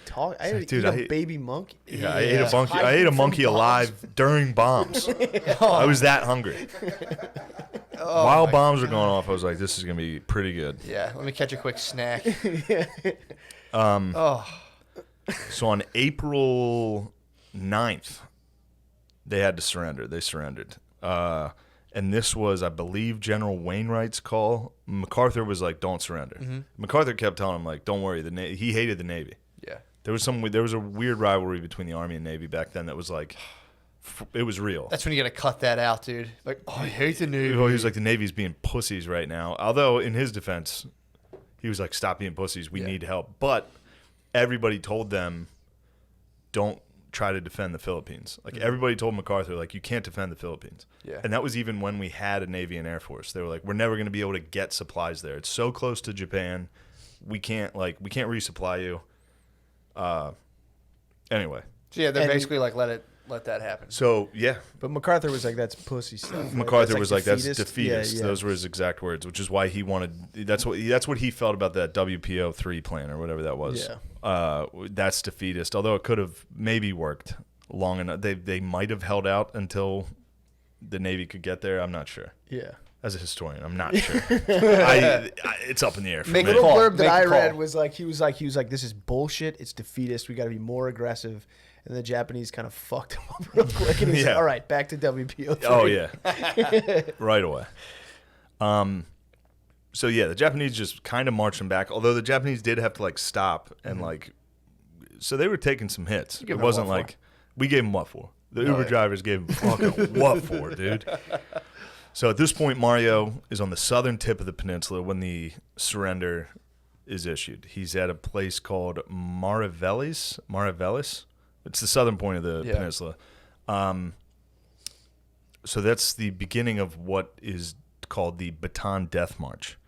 talking? I ate a baby monkey. Yeah, I ate a monkey. I ate a monkey alive during bombs. I was that hungry. While bombs were going off, I was like, "This is gonna be pretty good." Yeah, let me catch a quick snack. So on April 9th, they had to surrender. They surrendered. And this was, I believe, General Wainwright's call. MacArthur was like, "Don't surrender." Mm-hmm. MacArthur kept telling him, like, "Don't worry." He hated the Navy. Yeah. There was a weird rivalry between the Army and Navy back then that was like, it was real. That's when you got to cut that out, dude. Like, oh, I hate the Navy. Well, he was like, the Navy's being pussies right now. Although, in his defense, he was like, "Stop being pussies. We need help." But everybody told them, "Don't try to defend the Philippines." Like, everybody told MacArthur, like, "You can't defend the Philippines." Yeah. And that was even when we had a Navy and Air Force. They were like, "We're never going to be able to get supplies there. It's so close to Japan. We can't resupply you." Anyway. So yeah, they're basically like, let that happen. So yeah. But MacArthur was like, "That's pussy stuff." MacArthur was like, "That's defeatist." Yeah. Those were his exact words, which is why he wanted. That's what he felt about that WPO3 plan or whatever that was. Yeah. That's defeatist. Although it could have maybe worked long enough. They might have held out until the Navy could get there. I'm not sure. Yeah. As a historian, I'm not sure. It's up in the air for me. The little blurb that I read was like, he was like, "This is bullshit. It's defeatist. We got to be more aggressive." And the Japanese kind of fucked him up real quick. And he's like, "All right, back to WPO3. Oh, yeah. Right away. So, yeah, the Japanese just kind of marched them back. Although the Japanese did have to, like, stop and, like... So they were taking some hits. It wasn't like... We gave them what for? The Uber drivers gave them fucking what for, dude? So at this point, Mario is on the southern tip of the peninsula when the surrender is issued. He's at a place called Mariveles. It's the southern point of the peninsula. So that's the beginning of what is called the Bataan Death March.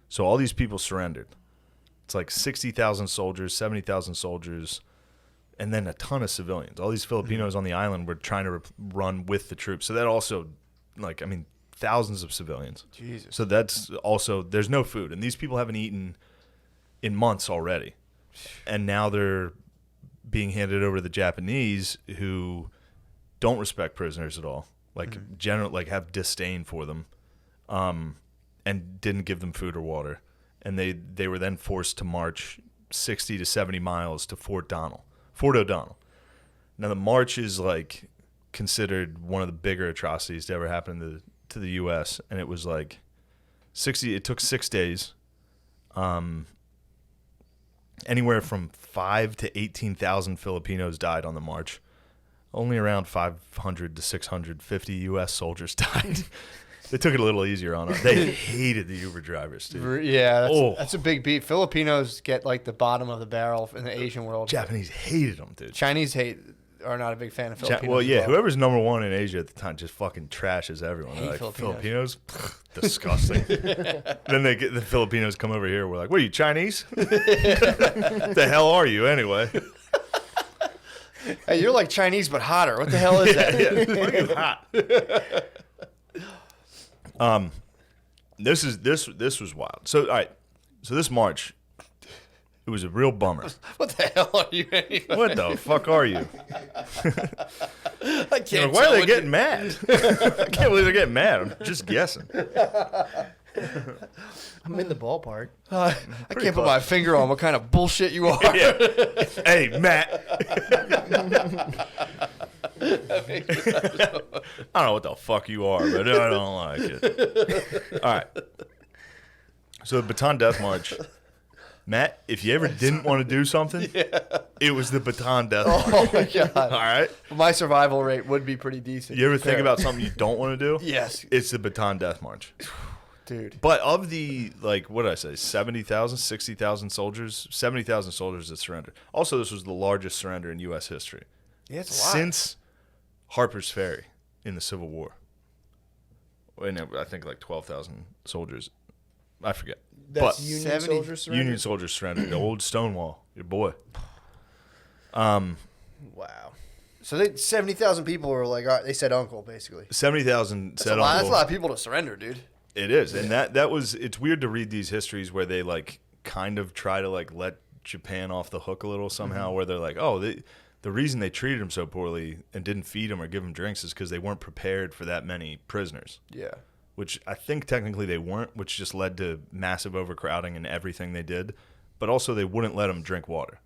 So all these people surrendered. It's like 60,000 soldiers, 70,000 soldiers, and then a ton of civilians. All these Filipinos on the island were trying to run with the troops. So that also, like, I mean, thousands of civilians. Jesus. So that's also, there's no food. And these people haven't eaten in months already. And now they're being handed over to the Japanese, who don't respect prisoners at all, like have disdain for them, and didn't give them food or water, and they were then forced to march 60 to 70 miles to Fort O'Donnell. Now the march is like considered one of the bigger atrocities to ever happen to the U.S., and it was like 60. It took 6 days. Anywhere from 5,000 to 18,000 Filipinos died on the march. Only around 500 to 650 U.S. soldiers died. They took it a little easier on them. They hated the Uber drivers, dude. Yeah, that's a big beat. Filipinos get like the bottom of the barrel in the Asian world. Japanese hated them, dude. Chinese are not a big fan of Filipinos. Well, yeah, whoever's number one in Asia at the time just fucking trashes everyone. They're like, Filipinos? Disgusting. Then the Filipinos come over here. We're like, what are you, Chinese? The hell are you anyway? Hey, you're like Chinese but hotter. What the hell is that? Fucking hot. This was wild. So all right, so this march, it was a real bummer. What the hell are you anyway? What the fuck are you? I can't. Why are they getting mad? I can't believe they're getting mad. I'm just guessing. I'm in the ballpark. I can't put my finger on what kind of bullshit you are. Yeah. Hey, Matt. I don't know what the fuck you are, but I don't like it. All right. So the Bataan Death March, Matt, if you ever didn't want to do something, it was the baton death march. Oh my god! All right, my survival rate would be pretty decent. You ever think about something you don't want to do? Yes, it's the baton death march, dude. But of the what did I say? 70,000, 60,000 soldiers, 70,000 soldiers that surrendered. Also, this was the largest surrender in U.S. history. Yeah, it's a lot. Since Harper's Ferry in the Civil War. I think 12,000 soldiers. I forget. That's Union soldiers surrendered? Union soldiers surrendered. The old Stonewall, your boy. Wow. So 70,000 people were like, all right, they said uncle, basically. 70,000 said uncle. That's a lot of people to surrender, dude. It is. And that was, it's weird to read these histories where they kind of try to let Japan off the hook a little somehow, where they're like, oh, the reason they treated him so poorly and didn't feed him or give him drinks is because they weren't prepared for that many prisoners. Yeah. Which I think technically they weren't, which just led to massive overcrowding in everything they did. But also they wouldn't let them drink water.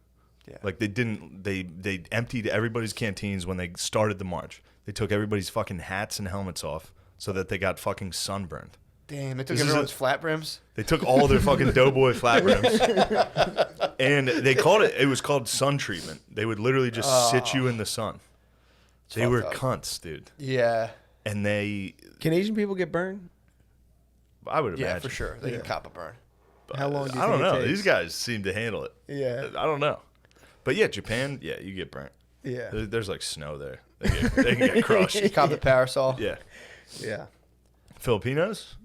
Yeah. They emptied everybody's canteens when they started the march. They took everybody's fucking hats and helmets off so that they got fucking sunburned. Damn, they took everyone's flat brims? They took all their fucking doughboy flat brims. And it was called sun treatment. They would literally just sit you in the sun. They were cunts, dude. Yeah. And Can Asian people get burned? I would imagine. Yeah, for sure. They can cop a burn. How long do you I don't think it know. takes? These guys seem to handle it. Yeah. I don't know. But yeah, Japan, you get burnt. Yeah. There's snow there. They can get crushed. Cop the parasol. Yeah. Yeah. Filipinos,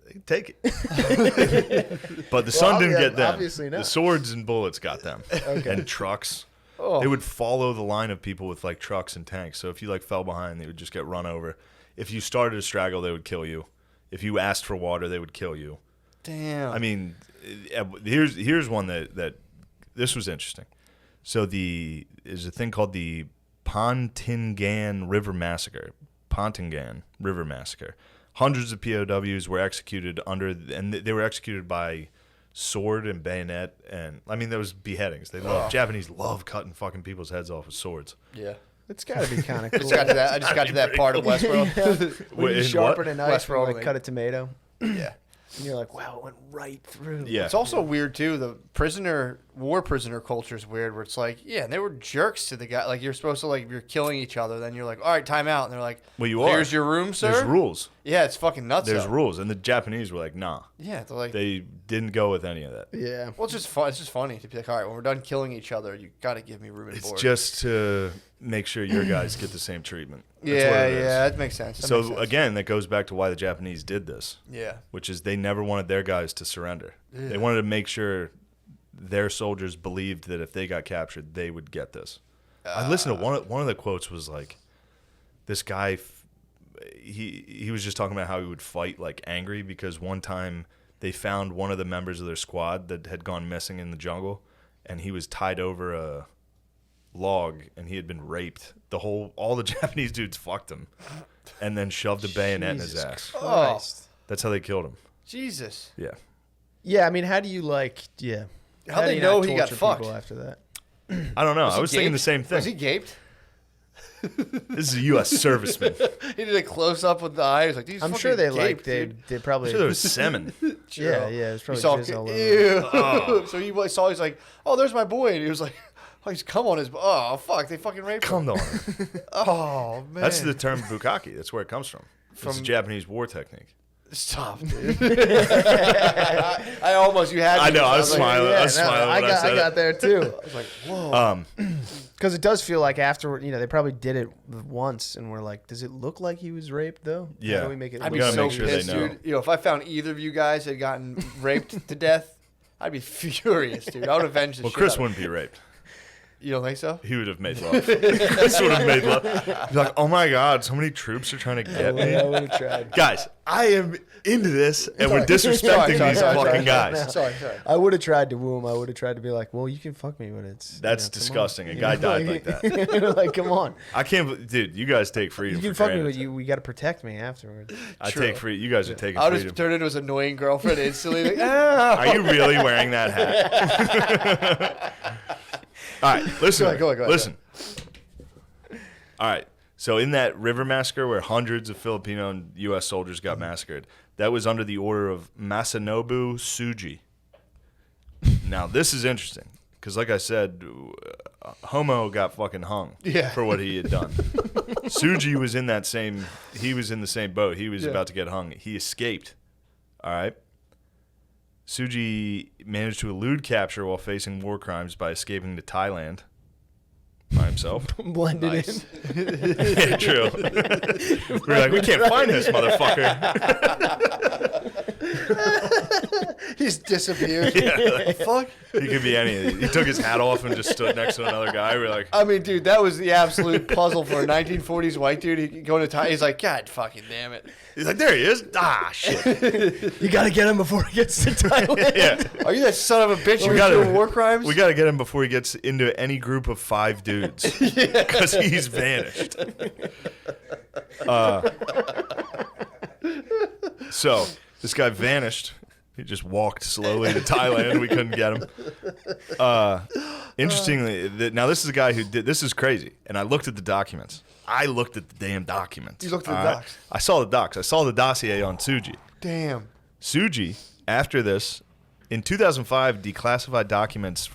they can take it. But the sun didn't get them. Obviously not. The swords and bullets got them. Okay. And trucks. Oh. They would follow the line of people with trucks and tanks. So if you fell behind, they would just get run over. If you started to straggle, they would kill you. If you asked for water, they would kill you. Damn. I mean, here's one that this was interesting. So there's a thing called the Pontingan River Massacre. Pontingan River Massacre. Hundreds of POWs were executed and they were executed by sword and bayonet, and I mean there was beheadings. Japanese love cutting fucking people's heads off with swords. Yeah. It's got to be kind of cool. I just got to that part of Westworld. When you sharpen a knife Westworld, and cut a tomato. Yeah. And you're like, wow, it went right through. Yeah. It's also weird, too. The war prisoner culture is weird, where it's and they were jerks to the guy. You're supposed to, if you're killing each other, then you're like, all right, time out. And they're like, well, you are. Here's your room, sir. There's rules. Yeah, it's fucking nuts. There's rules. And the Japanese were like, nah. Yeah. They didn't go with any of that. Yeah. Well, it's just fun. It's just funny to be like, all right, when we're done killing each other, you got to give me room and board. It's just to make sure your guys get the same treatment. That's yeah, what it is. that makes sense. Again, that goes back to why the Japanese did this. Yeah. Which is they never wanted their guys to surrender. Yeah. They wanted to make sure their soldiers believed that if they got captured, they would get this. I listened to one of the quotes was this guy, he was just talking about how he would fight angry because one time they found one of the members of their squad that had gone missing in the jungle, and he was tied over a log and he had been raped. All the Japanese dudes fucked him and then shoved a bayonet in his ass. Christ. That's how they killed him. Jesus. Yeah. Yeah, I mean, how do you How do they know he got fucked after that? I don't know. I was thinking the same thing. Was he gaped? This is a U.S. serviceman. He did a close up with the eyes. I'm sure they gaped, they probably. I'm sure there was semen. Yeah, it was probably jizz all over. Ew. Oh. So he saw. He's like, "Oh, there's my boy," and he was like, "Oh, he's come on his. Oh, fuck! They fucking raped him." Come on. Oh man. That's the term bukkake. That's where it comes from. It's a Japanese war technique. Stop, dude. I almost you had. I know. I was smiling. Yeah, I was smiling. I when got there too. I was like, whoa. Because it does feel like after they probably did it once, and we're like, does it look like he was raped though? Yeah. How do we make it? I'd be gotta so make sure pissed, they know. dude. If I found either of you guys had gotten raped to death, I'd be furious, dude. I would avenge the Well, shit Chris out of wouldn't be raped. You don't think so? He would have made love. Chris would have made love. He'd be like, oh my God, so many troops are trying to get me. I would have tried. Guys, I am into this, and we're disrespecting these fucking guys. Sorry. I would have tried to woo him. I would have tried to be like, well, you can fuck me, but it's That's disgusting. A guy died like that. Like, come on. I can't, dude. You guys take freedom. You can for fuck me, granted. but we got to protect me afterwards. I take free. You guys are taking I'll freedom. just turn into his annoying girlfriend instantly. Like, ah. Are you really wearing that hat? All right, listen. Go ahead. Listen. All right. So in that river massacre where hundreds of Filipino and U.S. soldiers got massacred, that was under the order of Masanobu Tsuji. Now, this is interesting because, like I said, Homo got fucking hung for what he had done. Tsuji was in that same. He was in the same boat. He was about to get hung. He escaped. All right. Tsuji managed to elude capture while facing war crimes by escaping to Thailand by himself. Blended in. Yeah, true. We're like, we can't find this motherfucker. He's disappeared. Yeah, like, fuck. He could be any of these. He took his hat off and just stood next to another guy. We're like, I mean, dude, that was the absolute puzzle for a 1940s white dude. He going to Thailand. He's like, God fucking damn it. He's like, there he is. Ah, shit. You got to get him before he gets to Thailand. Yeah. Are you that son of a bitch? You're doing war crimes? We got to get him before he gets into any group of 5 dudes. Because he's vanished. So, this guy vanished. He just walked slowly to Thailand. We couldn't get him. Interestingly, now this is a guy who did. This is crazy. And I looked at the documents. I looked at the damn documents. You looked at the docs. I saw the docs. I saw the dossier on Tsuji. Damn. Tsuji, after this, in 2005, declassified documents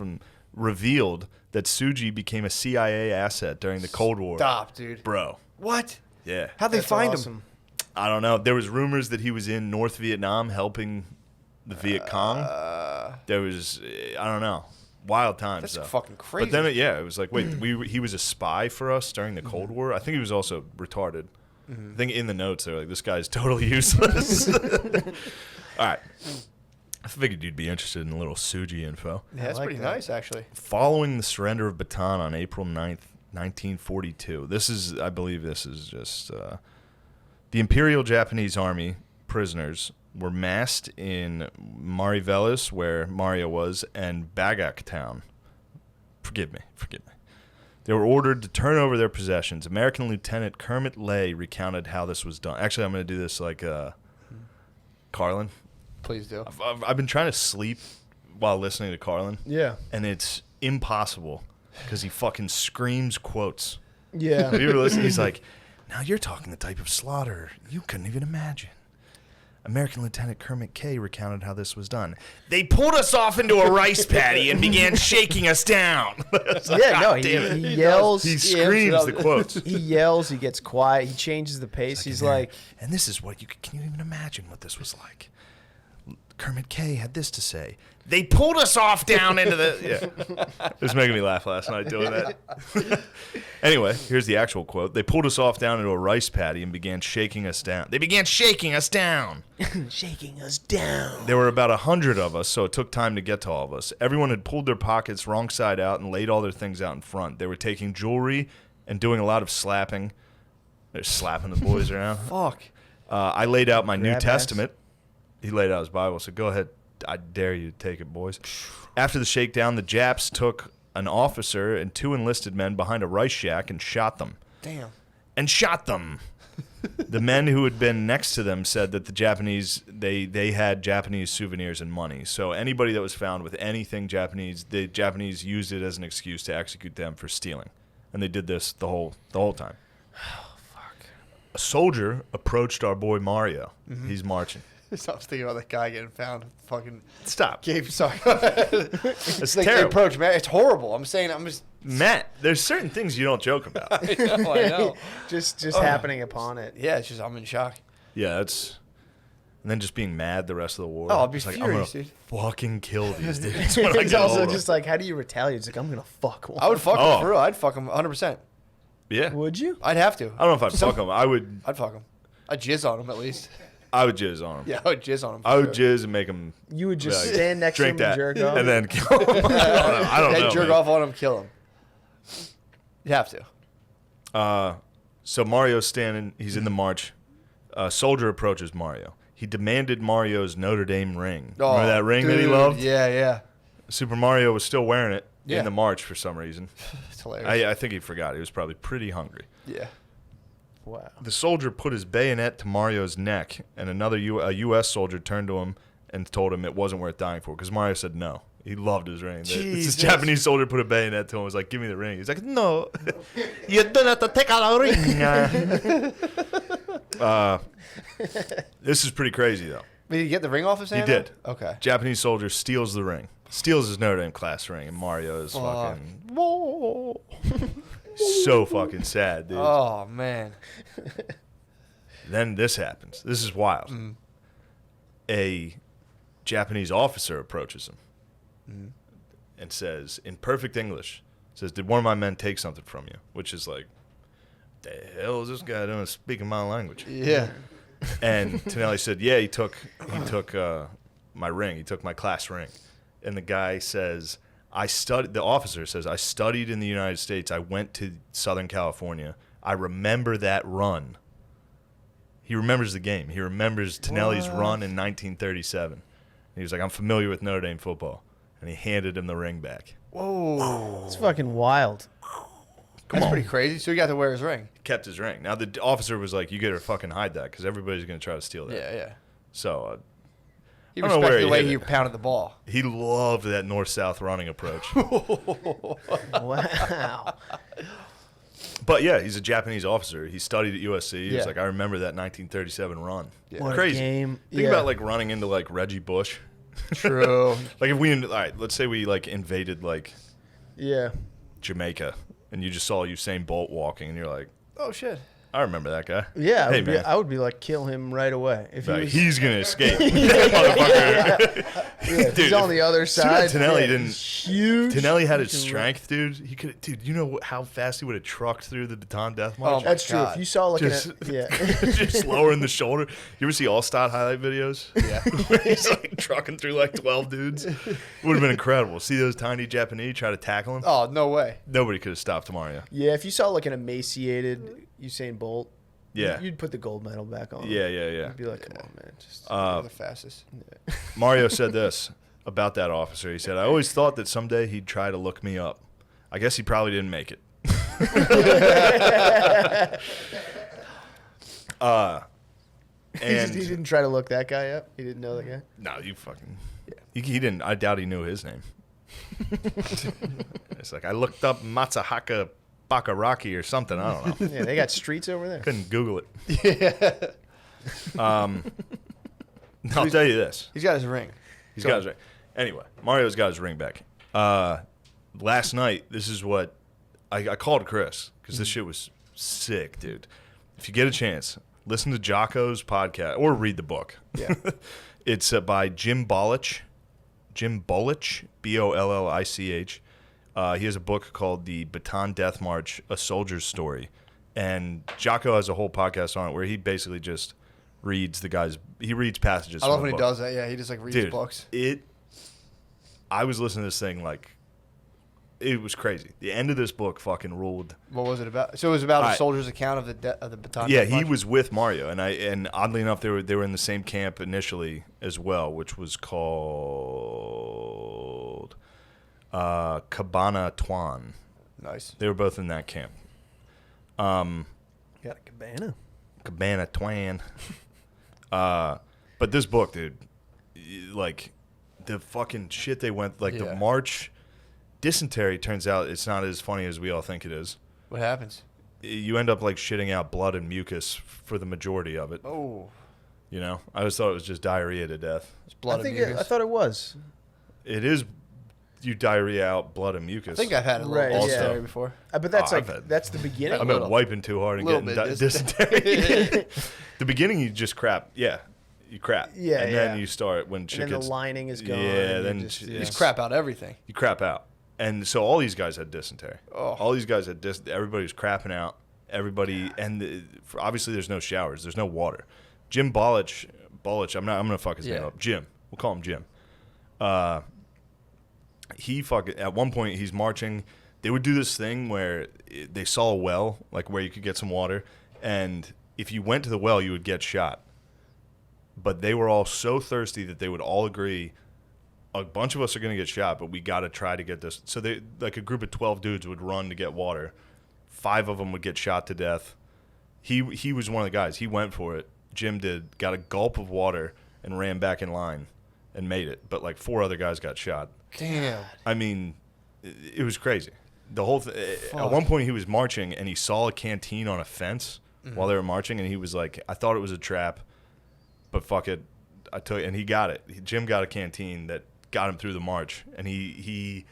revealed that Tsuji became a CIA asset during the Cold War. Stop, dude. Bro. What? Yeah. How'd they find him? I don't know. There was rumors that he was in North Vietnam helping the Viet Cong. There was, I don't know, wild times. That's though. fucking crazy. But then, it was like, wait, he was a spy for us during the Cold War? I think he was also retarded. I think in the notes, they're like, this guy's totally useless. All right. I figured you'd be interested in a little Tsuji info. Yeah, that's pretty nice, actually. Following the surrender of Bataan on April 9th, 1942, I believe this is just, the Imperial Japanese Army prisoners were massed in Marivelis, where Mario was, and Bagak Town. Forgive me. They were ordered to turn over their possessions. American Lieutenant Kermit Lay recounted how this was done. Actually, I'm going to do this like Carlin. Please do. I've been trying to sleep while listening to Carlin. Yeah. And it's impossible because he fucking screams quotes. Yeah. Have you ever listened? He's like, now you're talking the type of slaughter you couldn't even imagine. American Lieutenant Kermit K. recounted how this was done. They pulled us off into a rice paddy and began shaking us down. He yells. He screams the quotes. He yells. He gets quiet. He changes the pace. He's like, and this is what can you even imagine what this was like? Kermit K. had this to say. They pulled us off down into the... Yeah. It was making me laugh last night doing that. Anyway, here's the actual quote. They pulled us off down into a rice paddy and began shaking us down. They began shaking us down. shaking us down. There were about 100 of us, so it took time to get to all of us. Everyone had pulled their pockets wrong side out and laid all their things out in front. They were taking jewelry and doing a lot of slapping. They're slapping the boys around. Fuck. I laid out my New Grab ass. Testament. He laid out his Bible, so go ahead. I dare you to take it, boys. After the shakedown, the Japs took an officer and 2 enlisted men behind a rice shack and shot them. Damn. And shot them. The men who had been next to them said that the Japanese, they had Japanese souvenirs and money. So anybody that was found with anything Japanese, the Japanese used it as an excuse to execute them for stealing. And they did this the whole time. Oh, fuck. A soldier approached our boy Mario. He's marching. I was thinking about that guy getting found. Fucking stop. Sorry. It's like terrible. the approach, man. It's horrible. I'm just Matt. There's certain things you don't joke about. I know. just happening upon it. Yeah, it's just I'm in shock. Yeah, that's. And then just being mad the rest of the war. Oh, I'll be It's like, furious, I'm dude. gonna fucking kill these dudes. When I It's get also older. just like, how do you retaliate? It's like, I'm gonna fuck one. I would fuck him for real. I'd fuck him 100%. Yeah. Would you? I'd have to. I don't know if I'd fuck him. I'd fuck him. I'd jizz on him at least. I would jizz on him. Yeah, I would jizz on him. I would jizz and make him. You would just like, stand next to him drink and that, jerk off? and then kill him. I don't know. Jerk man. off on him, kill him. You have to. So Mario's standing. He's in the march. A soldier approaches Mario. He demanded Mario's Notre Dame ring. Remember that ring that he loved? Yeah. Super Mario was still wearing it Yeah. in the march for some reason. It's hilarious. I think he forgot. He was probably pretty hungry. Yeah. Wow. The soldier put his bayonet to Mario's neck, and another a U.S. soldier turned to him and told him it wasn't worth dying for, because Mario said no. He loved his ring. This Japanese soldier put a bayonet to him and was like, give me the ring. He's like, no. You don't have to take out a ring. This is pretty crazy, though. Did he get the ring off his hand? He did. Okay. Japanese soldier steals the ring. Steals his Notre Dame class ring, and Mario is fucking so fucking sad, dude. Oh, man. Then this happens. This is wild. A Japanese officer approaches him and says, in perfect English, says, "Did one of my men take something from you?" Which is like, the hell is this guy doing speaking my language? Yeah. And Tonelli said, yeah, he took my ring. He took my class ring. And the guy says, the officer says, I studied in the United States. I went to Southern California. I remember that run. He remembers the game. He remembers Tonelli's run in 1937. And he was like, I'm familiar with Notre Dame football. And he handed him the ring back. Whoa. It's fucking wild. That's pretty crazy. So he got to wear his ring. He kept his ring. Now, the officer was like, you got to fucking hide that because everybody's going to try to steal that. Yeah, yeah. So, he respected the way he pounded the ball. He loved that north-south running approach. Wow. But, yeah, he's a Japanese officer. He studied at USC. He's like, I remember that 1937 run. Yeah. What Crazy. a game. Think about, like, running into, like, Reggie Bush. True. Like, if we, all right, let's say we, like, invaded, like, Jamaica, and you just saw Usain Bolt walking, and you're like, oh, shit. I remember that guy. Yeah, hey, man. I would be like, kill him right away. If like, he was... he's going to escape. Motherfucker. Dude, he's on the other side. Tonelli didn't. Huge. Tonelli had his strength, dude. He could, dude. You know how fast he would have trucked through the Baton Death March? Oh, that's true. If you saw like just lowering the shoulder. You ever see All-Star highlight videos? Yeah. He's like trucking through like 12 dudes. Would have been incredible. See those tiny Japanese try to tackle him? Oh, no way. Nobody could have stopped Mario. Yeah, if you saw like an emaciated Usain Bolt. Yeah. You'd put the gold medal back on. Yeah. You'd be like, come on, man. Just the fastest. Yeah. Mario said this about that officer. He said, I always thought that someday he'd try to look me up. I guess he probably didn't make it. And he didn't try to look that guy up? He didn't know that guy? No, you fucking... Yeah. He didn't. I doubt he knew his name. It's like, I looked up Matsuhaka Bakaraki or something. I don't know. Yeah, they got streets over there. Couldn't Google it. Yeah. I'll tell you this. He's got his ring. He's got his ring. Anyway, Mario's got his ring back. Last night, this is what... I called Chris because this shit was sick, dude. If you get a chance, listen to Jocko's podcast or read the book. Yeah. It's by Jim Bollich. Jim Bollich, Bollich. He has a book called The Baton Death March, A Soldier's Story. And Jocko has a whole podcast on it where he basically just reads he reads passages. I love from when the he book. does that. Yeah, he just like reads Dude, books. I was listening to this thing like, it was crazy. The end of this book fucking ruled. What was it about? So it was about a soldier's account of the Baton. Yeah, he was with Mario, and oddly enough, they were in the same camp initially as well, which was called Cabana Tuan. Nice. They were both in that camp. Got a cabana. Cabana Tuan. But this book, dude, like the fucking shit they went, like the march. Dysentery, turns out it's not as funny as we all think it is. What happens? You end up like shitting out blood and mucus for the majority of it. Oh. You know? I just thought it was just diarrhea to death. It's blood and mucus. I thought it was. It is, you diarrhea out blood and mucus. I think I've had a little dysentery before. But that's that's the beginning. I've been wiping too hard and getting dysentery. The beginning, you just crap. Yeah. You crap. Yeah, and then you start when shit and then gets... the lining is gone. Yeah, then... You just crap out everything. You crap out. And so all these guys had dysentery. Oh. All these guys had dysentery. Everybody was crapping out. Everybody... And obviously there's no showers. There's no water. Jim Bollich... I'm going to fuck his name up. Jim. We'll call him Jim. He fucking... At one point, he's marching. They would do this thing where they saw a well, like where you could get some water. And if you went to the well, you would get shot. But they were all so thirsty that they would all agree, a bunch of us are going to get shot, but we got to try to get this. So they, like a group of 12 dudes would run to get water. 5 of them would get shot to death. He was one of the guys. He went for it. Jim did, got a gulp of water and ran back in line and made it. But like 4 other guys got shot. Damn. I mean, it was crazy. The whole at one point he was marching and he saw a canteen on a fence while they were marching, and he was like, I thought it was a trap. But fuck it, I took it, and he got it. Jim got a canteen that got him through the march, and he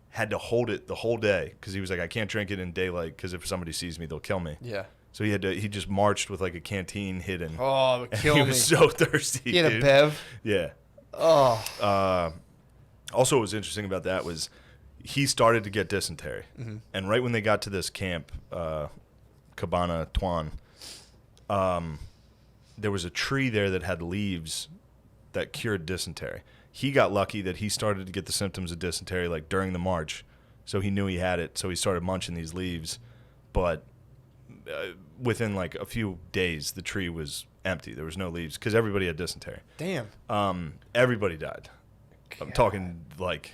had to hold it the whole day because he was like, I can't drink it in daylight because if somebody sees me, they'll kill me. Yeah. So he just marched with like a canteen hidden. Oh, it killed me. He was so thirsty. He had dude. a bev. Yeah. Oh. Also, what was interesting about that was he started to get dysentery, and right when they got to this camp, Cabana Tuan, there was a tree there that had leaves that cured dysentery. He got lucky that he started to get the symptoms of dysentery like during the march, so he knew he had it. So he started munching these leaves, but within like a few days, the tree was empty. There was no leaves because everybody had dysentery. Damn. Everybody died. I'm talking like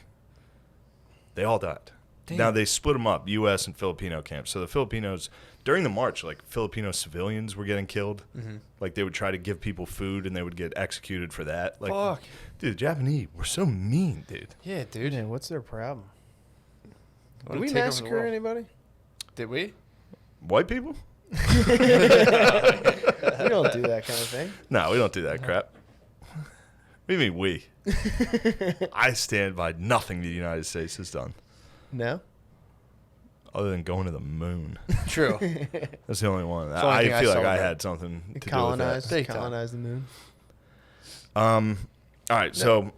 they all died. Damn. Now they split them up, U.S. and Filipino camps. So the Filipinos during the march, like Filipino civilians were getting killed. Like they would try to give people food and they would get executed for that. Like, fuck, dude, the Japanese were so mean, dude. Yeah, dude. Man, what's their problem? What Did we massacre anybody? Did we? White people? We don't do that kind of thing. No, we don't do that crap. What do you mean we? I stand by nothing the United States has done. No? Other than going to the moon. True. That's the only one. I feel like I had something to do with that. Colonize the moon. All right, so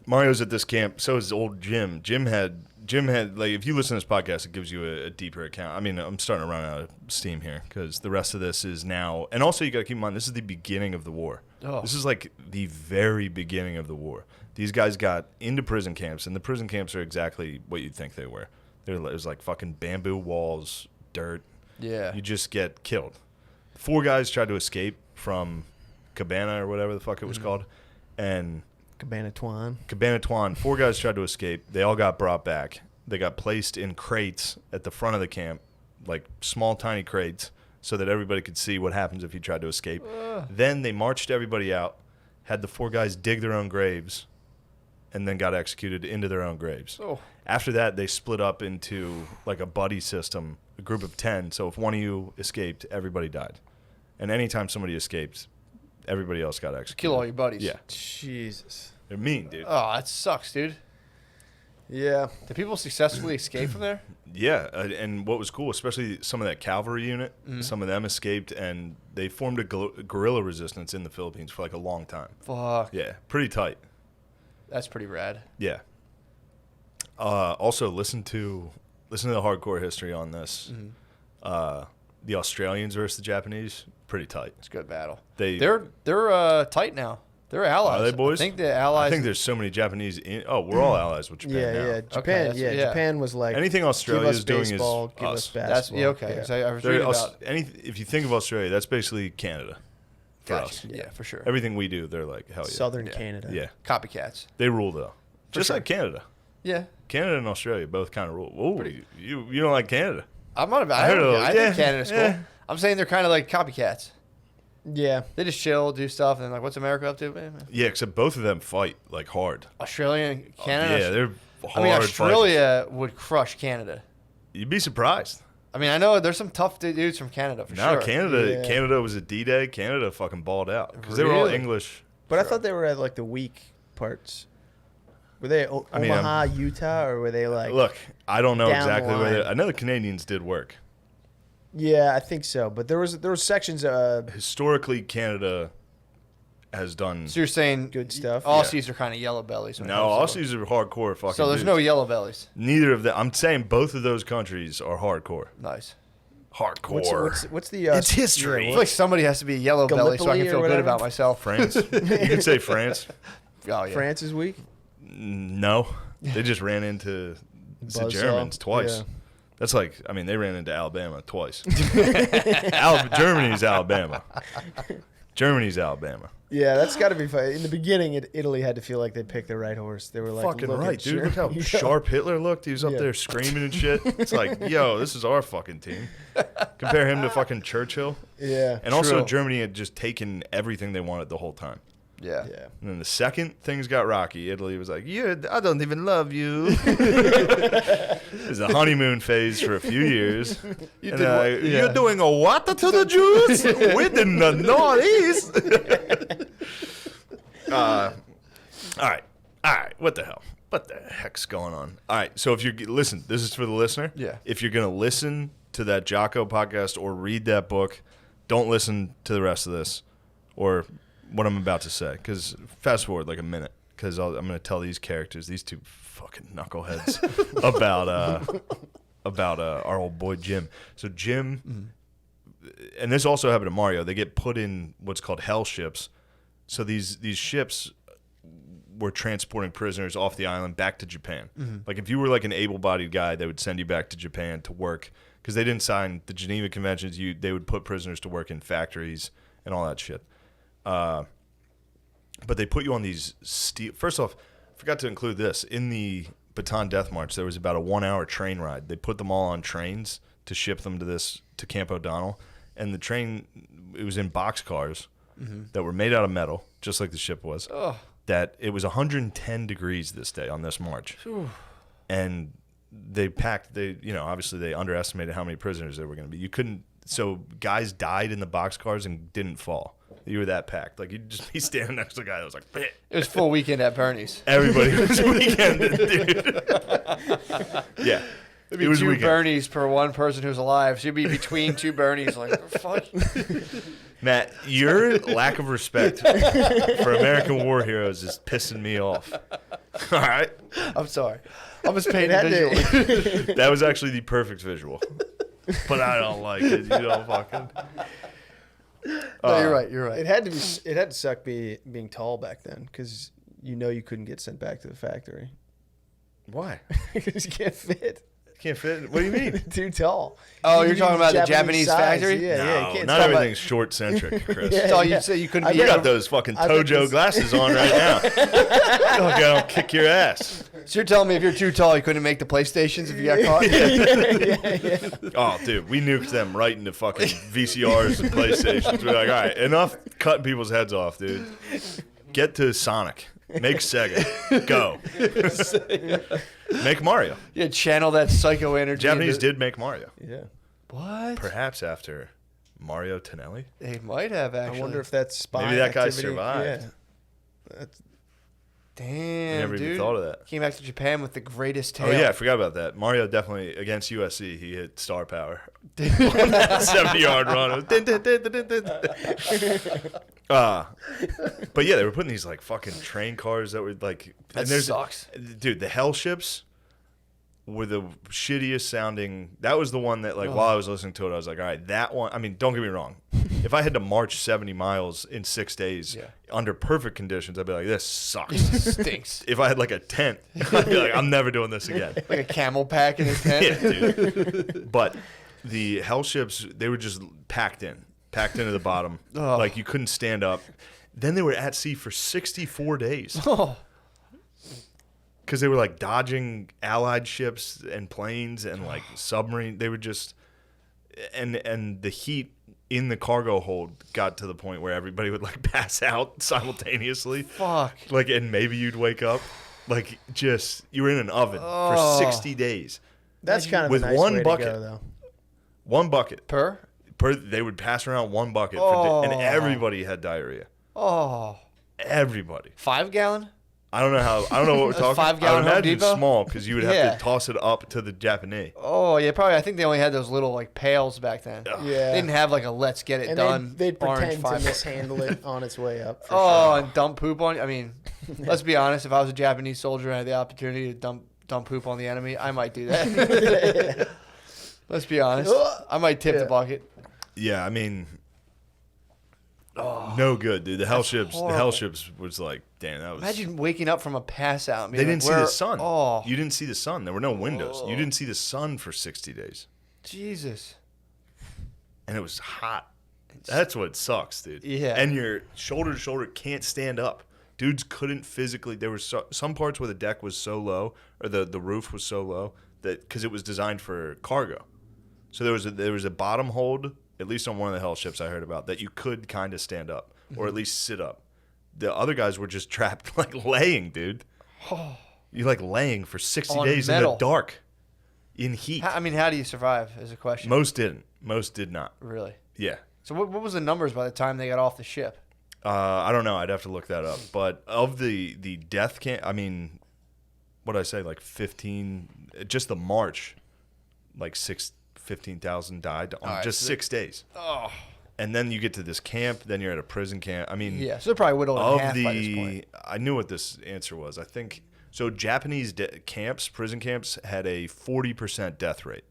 Mario's at this camp. So is old Jim. Jim had like, if you listen to this podcast, it gives you a deeper account. I mean, I'm starting to run out of steam here because the rest of this is now, and also you got to keep in mind this is the beginning of the war. Oh. This is like the very beginning of the war. These guys got into prison camps, and the prison camps are exactly what you'd think they were. There's like fucking bamboo walls, dirt. Yeah. You just get killed. 4 guys tried to escape from Cabana or whatever the fuck it was called, and Cabana Tuan. 4 guys tried to escape. They all got brought back. They got placed in crates at the front of the camp, like small, tiny crates, so that everybody could see what happens if you tried to escape. Then they marched everybody out, had the 4 guys dig their own graves, and then got executed into their own graves. Oh. After that, they split up into like a buddy system, a group of 10. So if one of you escaped, everybody died. And anytime somebody escaped, everybody else got executed. Kill all your buddies. Yeah. Jesus. They're mean, dude. Oh, that sucks, dude. Yeah. Did people successfully escape from there? Yeah, and what was cool, especially some of that cavalry unit, some of them escaped, and they formed a guerrilla resistance in the Philippines for like a long time. Fuck. Yeah, pretty tight. That's pretty rad. Yeah. Also, listen to the HarderCore History on this. The Australians versus the Japanese, pretty tight. It's a good battle. They're tight now. They're allies. Are they, boys? I think the allies. I think there's so many Japanese. we're all allies with Japan now. Yeah, Japan. Okay, Japan was like anything Australia is doing baseball, is give us. us basketball. That's okay. Yeah. So I was reading about if you think of Australia, that's basically Canada for us. Yeah, for sure. Everything we do, they're like hell yeah. Southern Canada. Yeah, Copycats. they rule though, just sure. like Canada. Yeah. Canada and Australia both kind of rule. Oh, you don't like Canada? I'm not about. I think Canada's cool. I'm saying they're kind of like copycats. Yeah. They just chill, do stuff, and then like, what's America up to? Yeah, except both of them fight like hard. Australia and Canada. Yeah, they're hard. I mean, Australia would crush Canada. You'd be surprised. I mean, I know there's some tough dudes from Canada for sure. Canada was a D-Day. Canada fucking balled out because they were all English. But I thought they were at like the weak parts. Were they Omaha, Utah, or were they like? Look, I don't know down exactly the where line? they. I know the Canadians did work. Yeah, I think so. But there was sections. Historically, Canada has done. So you're saying good stuff. Aussies are kind of yellow bellies. No, Aussies are hardcore fucking. So there's dudes. no yellow bellies. Neither of them. I'm saying both of those countries are hardcore. Nice. Hardcore. What's the? It's history. I feel like somebody has to be a yellow belly so I can feel good about myself. France. You could say France. Oh, yeah. France is weak. No, they just ran into the Germans twice. Yeah. That's like, I mean, they ran into Alabama twice. Germany's Alabama. Germany's Alabama. Yeah, that's got to be fun. In the beginning, Italy had to feel like they picked the right horse. They were like, fucking look right, dude. Look how sharp Hitler looked. He was up there screaming and shit. It's like, yo, this is our fucking team. Compare him to fucking Churchill. Yeah. And also, Germany had just taken everything they wanted the whole time. Yeah. And then the second things got rocky, Italy was like, yeah, I don't even love you. It was a honeymoon phase for a few years. You're doing a what to the Jews? We're in the Northeast. All right. All right, what the hell? What the heck's going on? All right, so if you listen, this is for the listener. Yeah. If you're going to listen to that Jocko podcast or read that book, don't listen to the rest of this or what I'm about to say, because fast forward like a minute, because I'm going to tell these characters, these two fucking knuckleheads, about our old boy Jim. So Jim, and this also happened to Mario, they get put in what's called hell ships. So these ships were transporting prisoners off the island back to Japan. Like if you were like an able-bodied guy, they would send you back to Japan to work, because they didn't sign the Geneva Conventions. They would put prisoners to work in factories and all that shit. But they put you on these steel. First off, I forgot to include this. In the Bataan Death March, there was about a 1-hour train ride. They put them all on trains to ship them to Camp O'Donnell. And the train, it was in boxcars that were made out of metal, just like the ship was. That it was 110 degrees this day on this march. And they packed, obviously they underestimated how many prisoners there were going to be. So guys died in the boxcars and didn't fall. You were that packed. Like, you'd just be standing next to a guy that was like, bleh. It was full weekend at Bernie's. Everybody was weekending, dude. Yeah. It'd be two Bernies per one person who's alive. So you'd be between two Bernies, like, fuck. Matt, your lack of respect for American war heroes is pissing me off. All right? I'm sorry. I'm just painting visually. That was actually the perfect visual. But I don't like it. You don't fucking... No, you're right. You're right. It had to suck being tall back then, because you couldn't get sent back to the factory. Why? Because you can't fit. Can't fit? What do you mean? Too tall. Oh, you're talking about the Japanese size. factory? Yeah, no, not everything's short-centric, Chris. So you say you couldn't be... You got those fucking Tojo glasses on right now. I don't kick your ass. So you're telling me if you're too tall, you couldn't make the PlayStations if you got caught? Yeah. Oh, dude, we nuked them right into fucking VCRs and PlayStations. We're like, all right, enough cutting people's heads off, dude. Get to Sonic. Make Sega. Go. Make Mario. Yeah, channel that psycho energy. Japanese did make Mario. Yeah. What? Perhaps after Mario Tonelli. They might have, actually. I wonder if that's spy Maybe that guy activity. survived. Yeah. Damn, never dude. even thought of that. Came back to Japan with the greatest tail. Oh, yeah, I forgot about that. Mario definitely, against USC, he hit star power. On that 70-yard run. But yeah, they were putting these like fucking train cars that were like... That sucks. Dude, the hell ships were the shittiest sounding... That was the one that, like, while I was listening to it, I was like, all right, that one... I mean, don't get me wrong. If I had to march 70 miles in 6 days under perfect conditions, I'd be like, this sucks. Stinks. If I had, like, a tent, I'd be like, I'm never doing this again. Like a camel pack in a tent? Yeah, dude. But the hell ships, they were just packed into the bottom. Like, you couldn't stand up. Then they were at sea for 64 days. Because they were, like, dodging Allied ships and planes and, like, submarine. They were just... And the heat in the cargo hold got to the point where everybody would, like, pass out simultaneously. Fuck. Like, and maybe you'd wake up. Like, just... You were in an oven for 60 days. That's kind of with a nice one way bucket. to go, though. One bucket. Per? They would pass around one bucket, and everybody had diarrhea. Oh. Everybody. 5 gallon? I don't know what we're talking. 5 gallon I would imagine Home Depot? small, because you would have to toss it up to the Japanese. Oh, yeah, probably. I think they only had those little, like, pails back then. Yeah. They didn't have, like, a let's get it done They'd orange pretend to 5. mishandle it on its way up. And dump poop on you. I mean, let's be honest. If I was a Japanese soldier and I had the opportunity to dump poop on the enemy, I might do that. Let's be honest. I might tip the bucket. Yeah, I mean, no good, dude. The hell ships was like, damn, that was. Imagine waking up from a pass out. They didn't see the sun. Oh, You didn't see the sun. There were no windows. You didn't see the sun for 60 days. Jesus. And it was hot. That's what sucks, dude. Yeah. And your shoulder to shoulder can't stand up. Dudes couldn't physically. There were some parts where the deck was so low, or the roof was so low, that because it was designed for cargo. So there was a bottom hold, at least on one of the hell ships I heard about, that you could kind of stand up or at least sit up. The other guys were just trapped, like, laying, dude. You're, like, laying for 60 days metal. in the dark, in heat. I mean, how do you survive is a question. Most didn't. Most did not. Really? Yeah. So what was the numbers by the time they got off the ship? I don't know. I'd have to look that up. But of the death camp, I mean, what did I say? Like 15, just the march, like 15,000 died on just 6 days. Oh. And then you get to this camp, then you're at a prison camp. I mean, yeah, so they're probably whittled in half by this point. I knew what this answer was. I think so. Japanese camps, prison camps, had a 40% death rate.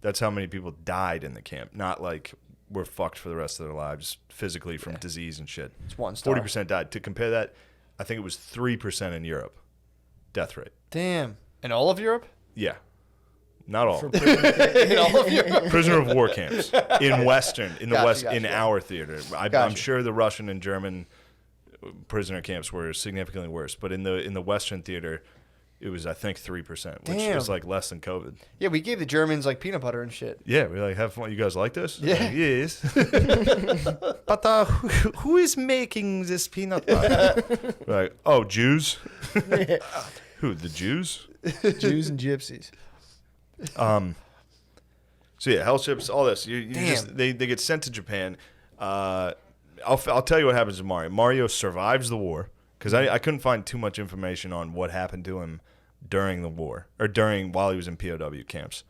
That's how many people died in the camp. Not like we're fucked for the rest of their lives physically from disease and shit. It's 1 star. 40% died. To compare that, I think it was 3% in Europe. Death rate. Damn. In all of Europe? Yeah. Not all. In all of Europe? Prisoner of war camps in Western, in the West, in gotcha. our theater. I'm sure the Russian and German prisoner camps were significantly worse, but in the Western theater, it was I think 3%, which was like less than COVID. Yeah, we gave the Germans like peanut butter and shit. Yeah, we like have fun. You guys like this? Yeah. Like, yes. But who is making this peanut butter? Like, oh, Jews. Who? The Jews? Jews and gypsies. So yeah, hell ships, all this. You just, they get sent to Japan. I'll tell you what happens to Mario. Mario survives the war because I couldn't find too much information on what happened to him during the war or while he was in POW camps.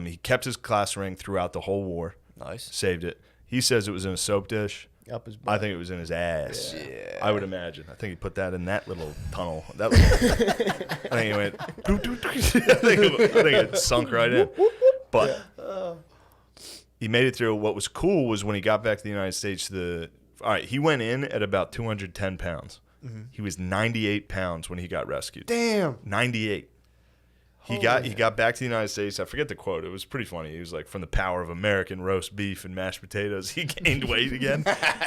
He kept his class ring throughout the whole war. Nice. Saved it. He says it was in a soap dish. Up his butt. I think it was in his ass. Yeah. I would imagine. I think he put that in that little tunnel. That little, I think he went. I think it sunk right in. But he made it through. What was cool was when he got back to the United States. All right, he went in at about 210 pounds. Mm-hmm. He was 98 pounds when he got rescued. Damn. 98. He got back to the United States. I forget the quote. It was pretty funny. He was like, "From the power of American roast beef and mashed potatoes, he gained weight again."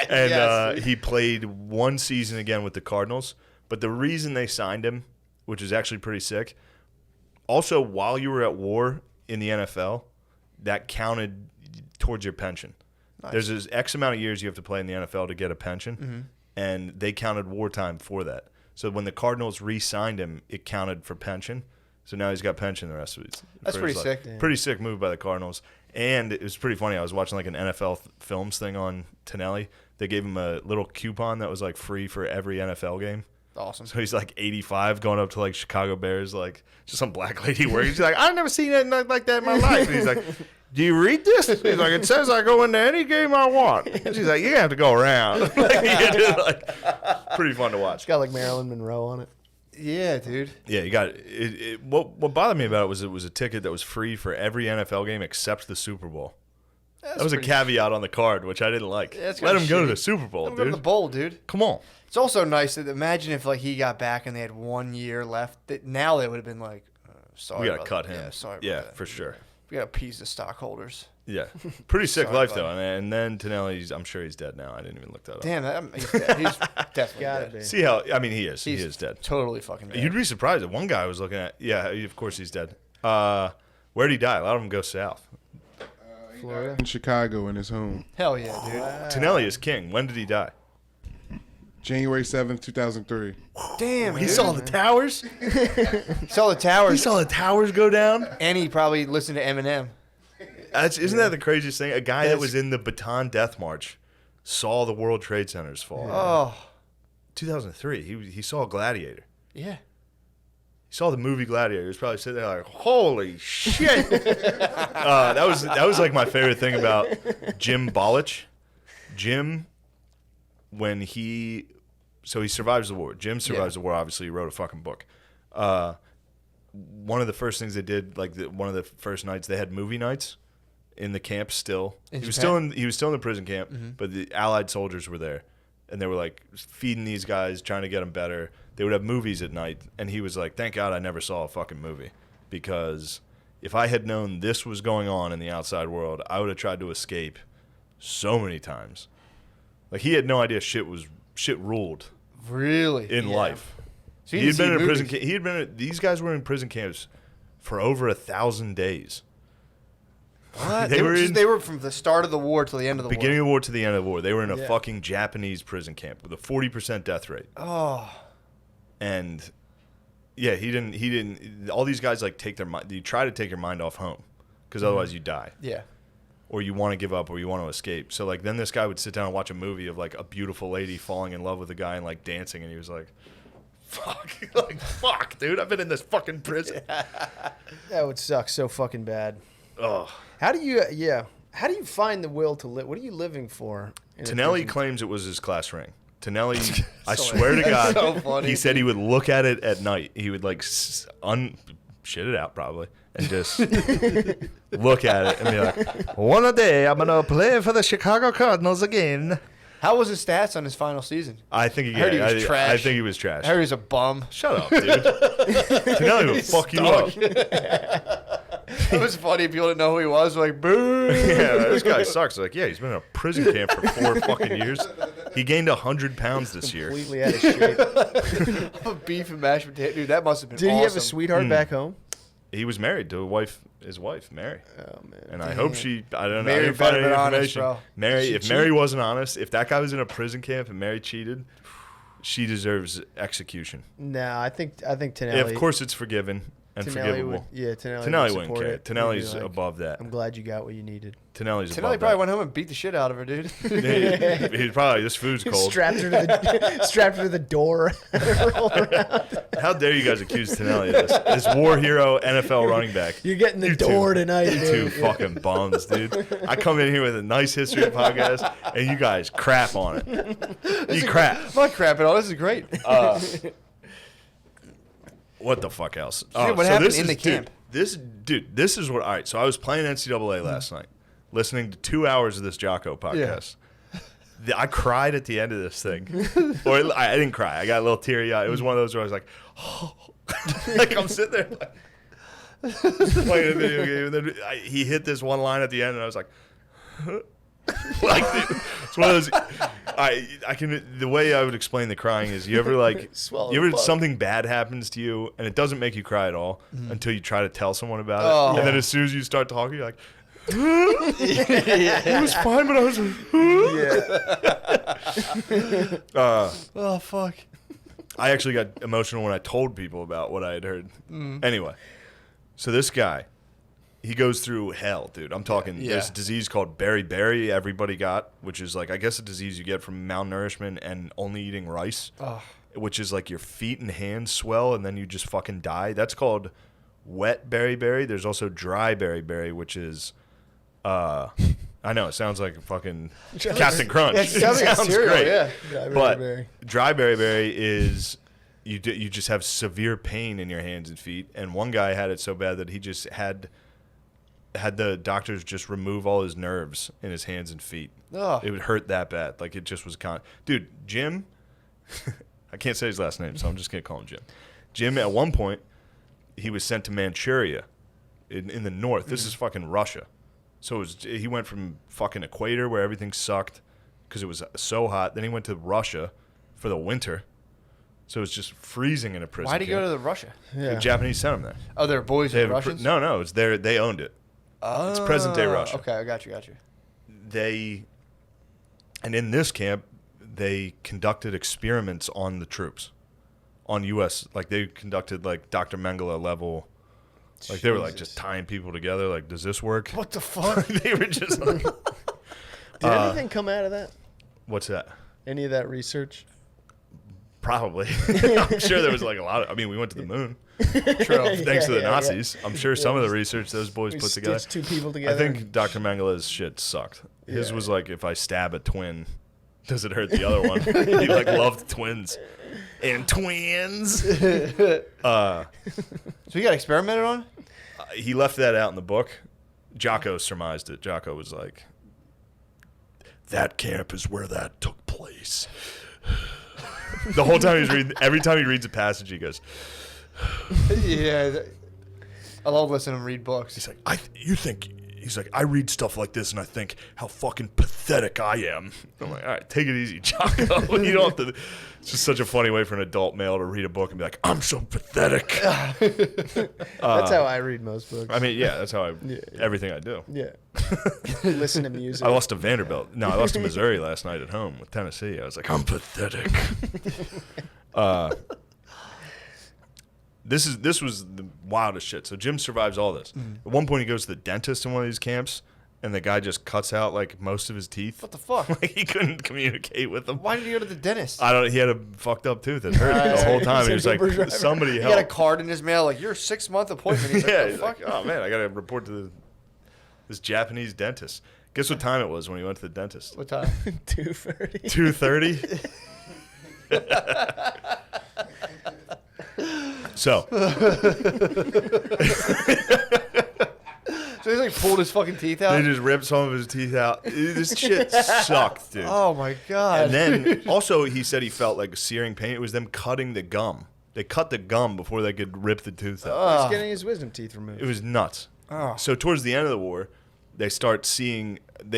And Yes. He played 1 season again with the Cardinals. But the reason they signed him, which is actually pretty sick, also while you were at war in the NFL, that counted towards your pension. Nice. There's this X amount of years you have to play in the NFL to get a pension, and they counted wartime for that. So when the Cardinals re-signed him, it counted for pension. So now he's got pension the rest of it. That's pretty sick. Damn. Pretty sick move by the Cardinals. And it was pretty funny. I was watching like an NFL films thing on Tonelli. They gave him a little coupon that was like free for every NFL game. Awesome. So he's like 85 going up to like Chicago Bears, like just some black lady working. She's like, I've never seen anything like that in my life. And he's like, do you read this? He's like, it says I go into any game I want. And she's like, you have to go around. Pretty fun to watch. It's got like Marilyn Monroe on it. Yeah, dude. Yeah, you got it. What bothered me about it was a ticket that was free for every NFL game except the Super Bowl. That was a caveat on the card, which I didn't like. Yeah, let him go to the Super Bowl, dude. Go to the bowl, dude. Come on. It's also nice that imagine if like he got back and they had 1 year left. Now they would have been like, sorry, we gotta about cut that. him. Yeah, sorry. Yeah, about that. for sure. We gotta appease the stockholders. Yeah, pretty sick Sorry, life buddy. though. And then Tonelli's, I'm sure he's dead now. I didn't even look that up. Damn, he's dead. He's definitely Gotta dead. be. See how? I mean, he is. He's he is dead. Totally fucking dead. You'd be surprised. One guy I was looking at. Yeah, of course he's dead. Where'd he die? A lot of them go south. Florida. In Chicago in his home. Hell yeah, dude. Tonelli is king. When did he die? January 7th, 2003. Damn, He dude. saw the towers. He saw the towers. He saw the towers go down. And he probably listened to Eminem. Isn't that the craziest thing? A guy that was in the Bataan Death March saw the World Trade Centers fall. Oh. 2003. He saw Gladiator. Yeah. He saw the movie Gladiator. He was probably sitting there like, holy shit. That was like my favorite thing about Jim Bolich. Jim, when he survives the war. Jim survives the war. Obviously, he wrote a fucking book. One of the first things they did, like one of the first nights, they had movie nights in the camp. Still, he was still in the prison camp, but the Allied soldiers were there, and they were like feeding these guys, trying to get them better. They would have movies at night, and he was like, "Thank God I never saw a fucking movie, because if I had known this was going on in the outside world, I would have tried to escape so many times." Like he had no idea shit ruled. Really? In life. So he had been in a prison camp. These guys were in prison camps for over 1,000 days. What? They were from the start of the war till the end of the war. Beginning of the war to the end of the war. They were in a fucking Japanese prison camp with a 40% death rate. Oh. And yeah, he didn't all these guys like take their mind. You try to take your mind off home because otherwise you die. Yeah. or you want to give up, or you want to escape. So like then this guy would sit down and watch a movie of like a beautiful lady falling in love with a guy and like dancing, and he was like, fuck, like fuck, dude, I've been in this fucking prison. That would suck so fucking bad. Ugh. How do you find the will to live? What are you living for? Tonelli claims it was his class ring. Tonelli, I swear to God, so funny, he said he would look at it at night. He would like shit it out probably and just look at it and be like, one day I'm going to play for the Chicago Cardinals again. How was his stats on his final season? I think heard he was trash. I think he was trash. I heard he was a bum. Shut up, dude. Tonelli would fuck you up. It was funny. People didn't know who he was. Like, boo. Yeah, this guy sucks. Like, yeah, he's been in a prison camp for 4 fucking years. He gained 100 pounds this year. Completely out of shape. I'm a beef and mashed potato. Dude, that must have been awesome. Did he have a sweetheart back home? He was married to his wife, Mary. Oh, man. And I hope I don't know. Mary I didn't find any better been information. honest, bro. Mary, She if cheated? Mary wasn't honest, if that guy was in a prison camp and Mary cheated, she deserves execution. No, I think Tonelli. Yeah, of course it's forgiven and forgivable. Tonelli would wouldn't care. it. Tonelli's He'd be like, above that. I'm glad you got what you needed. Tonelli probably went home and beat the shit out of her, dude. He's probably, this food's cold. Strapped her to the door. Roll around. How dare you guys accuse Tonelli of this? This war hero NFL running back. You're getting the door tonight, you dude. two fucking bums, dude. I come in here with a nice history of podcast, and you guys crap on it. You crap. I'm not crapping on. This is great. What the fuck else? Dude, what happened in the camp? This is what. All right, so I was playing NCAA last night, listening to 2 hours of this Jocko podcast. Yeah. I cried at the end of this thing, or I didn't cry. I got a little teary eyed. It was one of those where I was like, oh. Like I'm sitting there like, playing a video game, and then he hit this one line at the end, and I was like. Like it's one of those. I can. The way I would explain the crying is you ever something bad happens to you and it doesn't make you cry at all until you try to tell someone about it, and then as soon as you start talking, you're like, it was fine, but I was like, oh fuck. I actually got emotional when I told people about what I had heard. Anyway, so this guy. He goes through hell, dude. I'm talking this disease called beriberi everybody got, which is like, I guess a disease you get from malnourishment and only eating rice, which is like your feet and hands swell and then you just fucking die. That's called wet beriberi. There's also dry beriberi, which is, I know, it sounds like fucking Captain Crunch. It sounds cereal, great. Yeah. But dry beriberi is... You just have severe pain in your hands and feet. And one guy had it so bad that he just had the doctors just remove all his nerves in his hands and feet. Oh. It would hurt that bad. Like, it just was Dude, Jim, I can't say his last name, so I'm just going to call him Jim. Jim, at one point, he was sent to Manchuria in the north. This is fucking Russia. So he went from fucking equator where everything sucked because it was so hot. Then he went to Russia for the winter. So it was just freezing in a prison. Why'd he go to Russia? The Japanese sent him there. Oh, they're boys of Russians? No, it's there. They owned it. It's present-day Russia. Okay, I got you. And in this camp, they conducted experiments on the troops, on U.S. Like, they conducted, like, Dr. Mengele level. Like, they were, like, just tying people together. Like, does this work? What the fuck? They were just like... Did anything come out of that? What's that? Any of that research? Probably. I'm sure there was, like, a lot of... I mean, we went to the moon. True. Thanks to the Nazis. I'm sure some of the research those boys put together. Two people together. I think Dr. Mengele's shit sucked. His was like, if I stab a twin, does it hurt the other one? He like loved twins. And twins. So he got experimented on? He left that out in the book. Jocko surmised it. Jocko was like, that camp is where that took place. The whole time he's reading, every time he reads a passage, he goes... Yeah, I love listening to him read books. He's like, he's like, I read stuff like this and I think how fucking pathetic I am. I'm like, all right, take it easy, Jocko. You don't have to. It's just such a funny way for an adult male to read a book and be like, I'm so pathetic. That's how I read most books. I mean, yeah, that's how everything I do. Yeah. Listen to music. I lost to Vanderbilt. No, I lost to Missouri last night at home with Tennessee. I was like, I'm pathetic. This was the wildest shit. So Jim survives all this. At one point, he goes to the dentist in one of these camps, and the guy just cuts out like most of his teeth. What the fuck? Like he couldn't communicate with them. Why did he go to the dentist? I don't. He had a fucked up tooth that hurt the whole time. He was like, somebody help. He had a card in his mail like, your 6-month appointment. He's yeah. like, He's like, oh man, I got to report to this Japanese dentist. Guess what time it was when he went to the dentist? What time? 2:30. 2:30. So. So he's like pulled his fucking teeth out? They just ripped some of his teeth out. This shit sucked, dude. Oh my God. And then also he said he felt like searing pain. It was them cutting the gum. They cut the gum before they could rip the tooth out. He's getting his wisdom teeth removed. It was nuts. Oh. So towards the end of the war, they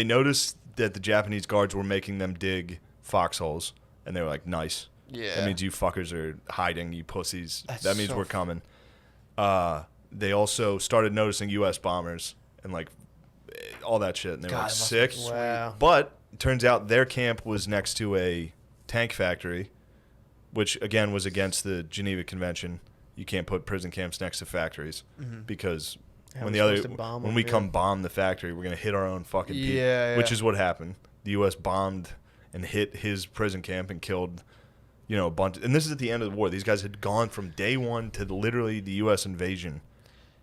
noticed that the Japanese guards were making them dig foxholes. And they were like, nice. Yeah. That means you fuckers are hiding, you pussies. That means so we're coming. They also started noticing U.S. bombers and like all that shit. And they were like, sick. Wow. But it turns out their camp was next to a tank factory, which again was against the Geneva Convention. You can't put prison camps next to factories because when we come bomb the factory, we're gonna hit our own fucking people. Which is what happened. The U.S. bombed and hit his prison camp and killed, a bunch. And this is at the end of the war. These guys had gone from day one to literally the U.S. invasion,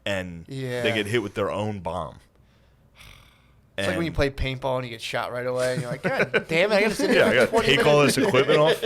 and they get hit with their own bomb. It's like when you play paintball and you get shot right away, and you're like, God damn it, I gotta sit here. I gotta take all this equipment off.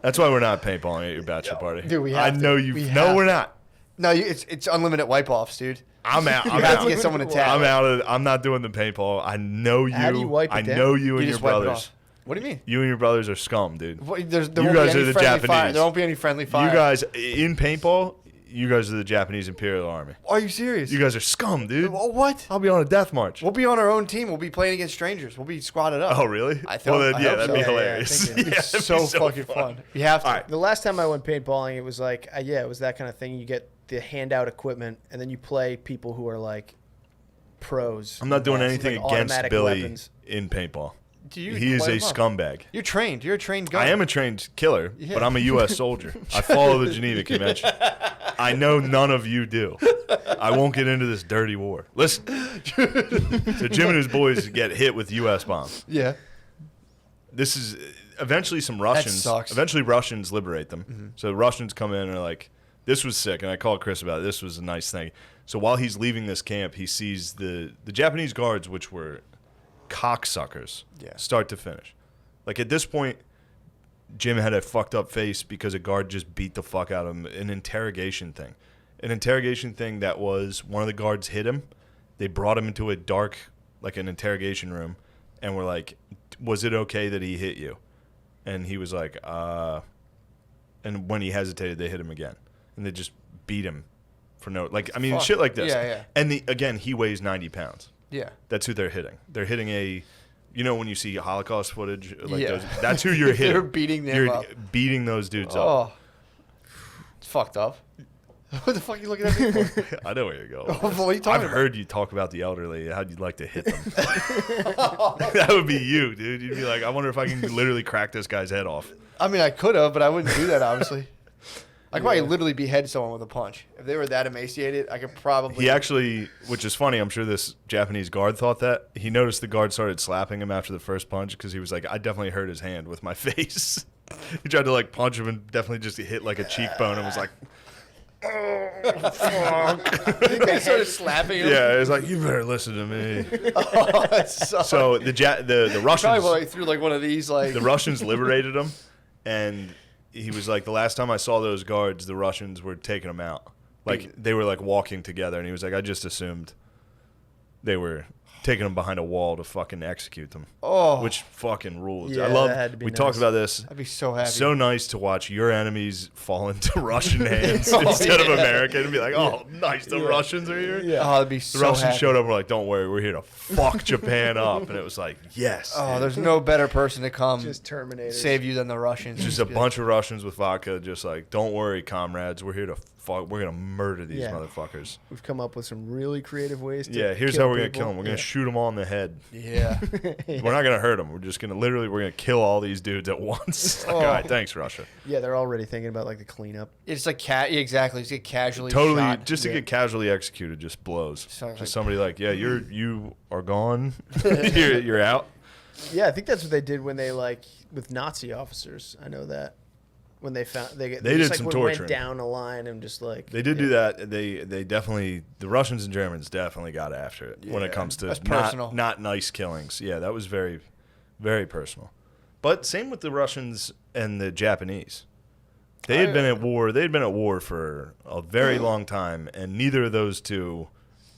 That's why we're not paintballing at your bachelor party. Dude, we have know you. No, we're not. No, it's unlimited wipe-offs, dude. I'm out. You have to get someone to tap. I'm out. I'm not doing the paintball. I know you. How do you wipe it I down? know you and your just wipe it brothers. off. What do you mean? You and your brothers are scum, dude. There you won't guys be are any the friendly Japanese. Fire. There won't be any friendly fire. You guys in paintball. You guys are the Japanese Imperial Army. Are you serious? You guys are scum, dude. What? I'll be on a death march. We'll be on our own team. We'll be playing against strangers. We'll be squatted up. Oh, really? I think. Well, then, I hope that'd so. be hilarious. It'd be so fucking fun. You have to. All right. The last time I went paintballing, it was like, it was that kind of thing. You get the handout equipment, and then you play people who are like pros. I'm not doing anything like against automatic Billy weapons. in paintball. You He is light a him up. scumbag. You're trained. You're a trained gunner. I am a trained killer, Yeah. but I'm a U.S. soldier. I follow the Geneva Convention. I know none of you do. I won't get into this dirty war. Listen. So Jim and his boys get hit with U.S. bombs. Yeah. This is eventually some Russians. sucks. Eventually Russians liberate them. So the Russians come in and are like, this was sick. And I called Chris about it. This was a nice thing. So while he's leaving this camp, he sees the Japanese guards, which were cocksuckers, start to finish. Like at this point, Jim had a fucked up face because a guard just beat the fuck out of him. An interrogation thing that was one of the guards hit him. They brought him into a dark, like an interrogation room, and were like, was it okay that he hit you? And he was like, and when he hesitated, they hit him again. And they just beat him for shit like this. Yeah. And again, he weighs 90 pounds. Yeah. That's who they're hitting. They're hitting when you see Holocaust footage, those, that's who you're hitting. They're beating them up. Beating those dudes up. Oh. It's fucked up. What the fuck are you looking at me for? I know where you're going. What are you talking I've about? heard you talk about the elderly, how you'd like to hit them. That would be you, dude. You'd be like, I wonder if I can literally crack this guy's head off. I mean, I could have, but I wouldn't do that, obviously. I could probably literally behead someone with a punch. If they were that emaciated, I could probably... He actually, which is funny, I'm sure this Japanese guard thought that. He noticed the guard started slapping him after the first punch because he was like, I definitely hurt his hand with my face. He tried to punch him and definitely just hit a cheekbone and was like... Oh, fuck. They started slapping him. Yeah, it was like, you better listen to me. Oh, that sucks. So the Russians... Probably threw one of these, The Russians liberated him, and he was like, the last time I saw those guards, the Russians were taking them out. They were walking together, and he was like, I just assumed they were taking them behind a wall to fucking execute them. Oh. Which fucking rules. Yeah, I love, that had to be we nice. talked about this. I'd be so happy. So nice to watch your enemies fall into Russian hands instead of American and be like, oh, nice, the Russians are here. Yeah. Oh, I'd be so The Russians happy. showed up and were like, don't worry, we're here to fuck Japan up. And it was like, yes. Oh, there's no better person to come Just Terminators. save you than the Russians. Just a bunch of Russians with vodka, just like, don't worry, comrades, we're here to fuck. We're gonna murder these motherfuckers. We've come up with some really creative ways to here's kill how we're gonna people. kill them. We're gonna shoot them all in the head. Yeah. We're not going to hurt them. We're just going to kill all these dudes at once. Like, all right, thanks, Russia. Yeah, they're already thinking about like the cleanup. It's like exactly. Just get casually shot. Just to get casually executed just blows. Just somebody like, yeah, you are gone. you're out. Yeah, I think that's what they did when they with Nazi officers. I know that. When they found they did just, some torturing. went down a line and just they did do that. They definitely, the Russians and Germans definitely got after it when it comes to not nice killings. Yeah, that was very, very personal. But same with the Russians and the Japanese. They had been at war. They had been at war for a very long time, and neither of those two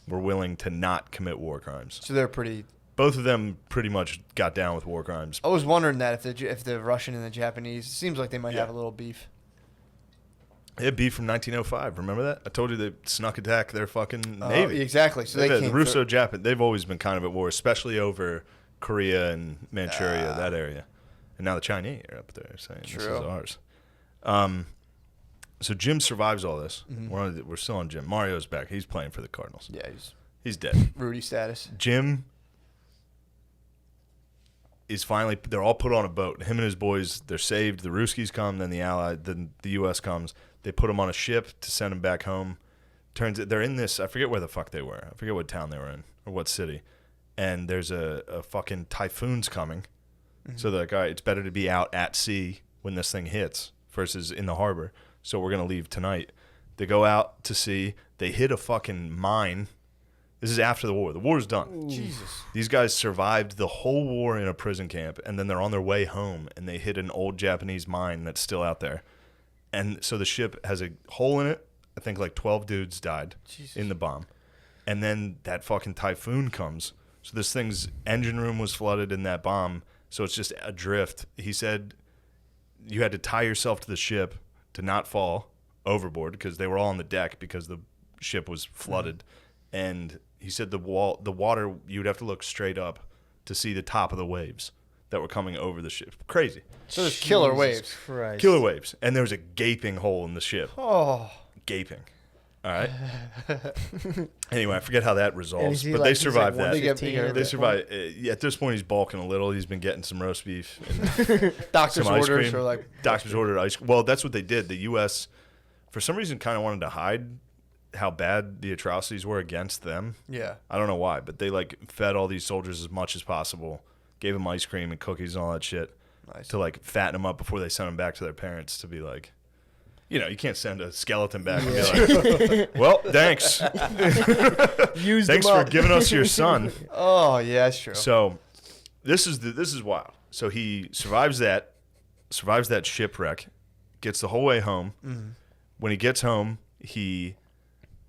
were willing to not commit war crimes. So they're pretty. Both of them pretty much got down with war crimes. I was wondering that if the Russian and the Japanese, it seems like they might have a little beef. They had beef from 1905. Remember that? I told you they snuck attack their fucking Navy. Exactly. So they came Russo-Japan. They've always been kind of at war, especially over Korea and Manchuria, that area. And now the Chinese are up there saying this is ours. So Jim survives all this. Mm-hmm. We're still on Jim. Mario's back. He's playing for the Cardinals. Yeah, he's dead. Rudy status. Jim is finally, they're all put on a boat. Him and his boys, they're saved. The Ruskies come, then the U.S. comes. They put them on a ship to send them back home. Turns out they're in this, I forget where the fuck they were. I forget what town they were in or what city. And there's a fucking typhoon's coming. Mm-hmm. So they're like, all right, it's better to be out at sea when this thing hits versus in the harbor. So we're going to leave tonight. They go out to sea. They hit a fucking mine. This is after the war. The war's done. Ooh. Jesus. These guys survived the whole war in a prison camp, and then they're on their way home, and they hit an old Japanese mine that's still out there. And so the ship has a hole in it. I think like 12 dudes died in the bomb. And then that fucking typhoon comes. So this thing's engine room was flooded in that bomb, so it's just adrift. He said you had to tie yourself to the ship to not fall overboard because they were all on the deck because the ship was flooded. Mm-hmm. And he said the water, you'd have to look straight up to see the top of the waves that were coming over the ship. Crazy. So there's killer waves. Christ. Killer waves. And there was a gaping hole in the ship. Oh. Gaping. All right. Anyway, I forget how that resolves, but they survived that. They survived. At this point, he's bulking a little. He's been getting some roast beef. And doctor's orders or like doctor's ordered ice cream. Well, that's what they did. The U.S. for some reason kind of wanted to hide how bad the atrocities were against them. Yeah. I don't know why, but they like fed all these soldiers as much as possible, gave them ice cream and cookies and all that shit to like fatten them up before they sent them back to their parents to be like, you know, you can't send a skeleton back and be like, well, thanks. Thanks for giving us your son. Oh, yeah, that's true. So this is wild. So he survives that shipwreck, gets the whole way home. Mm-hmm. When he gets home,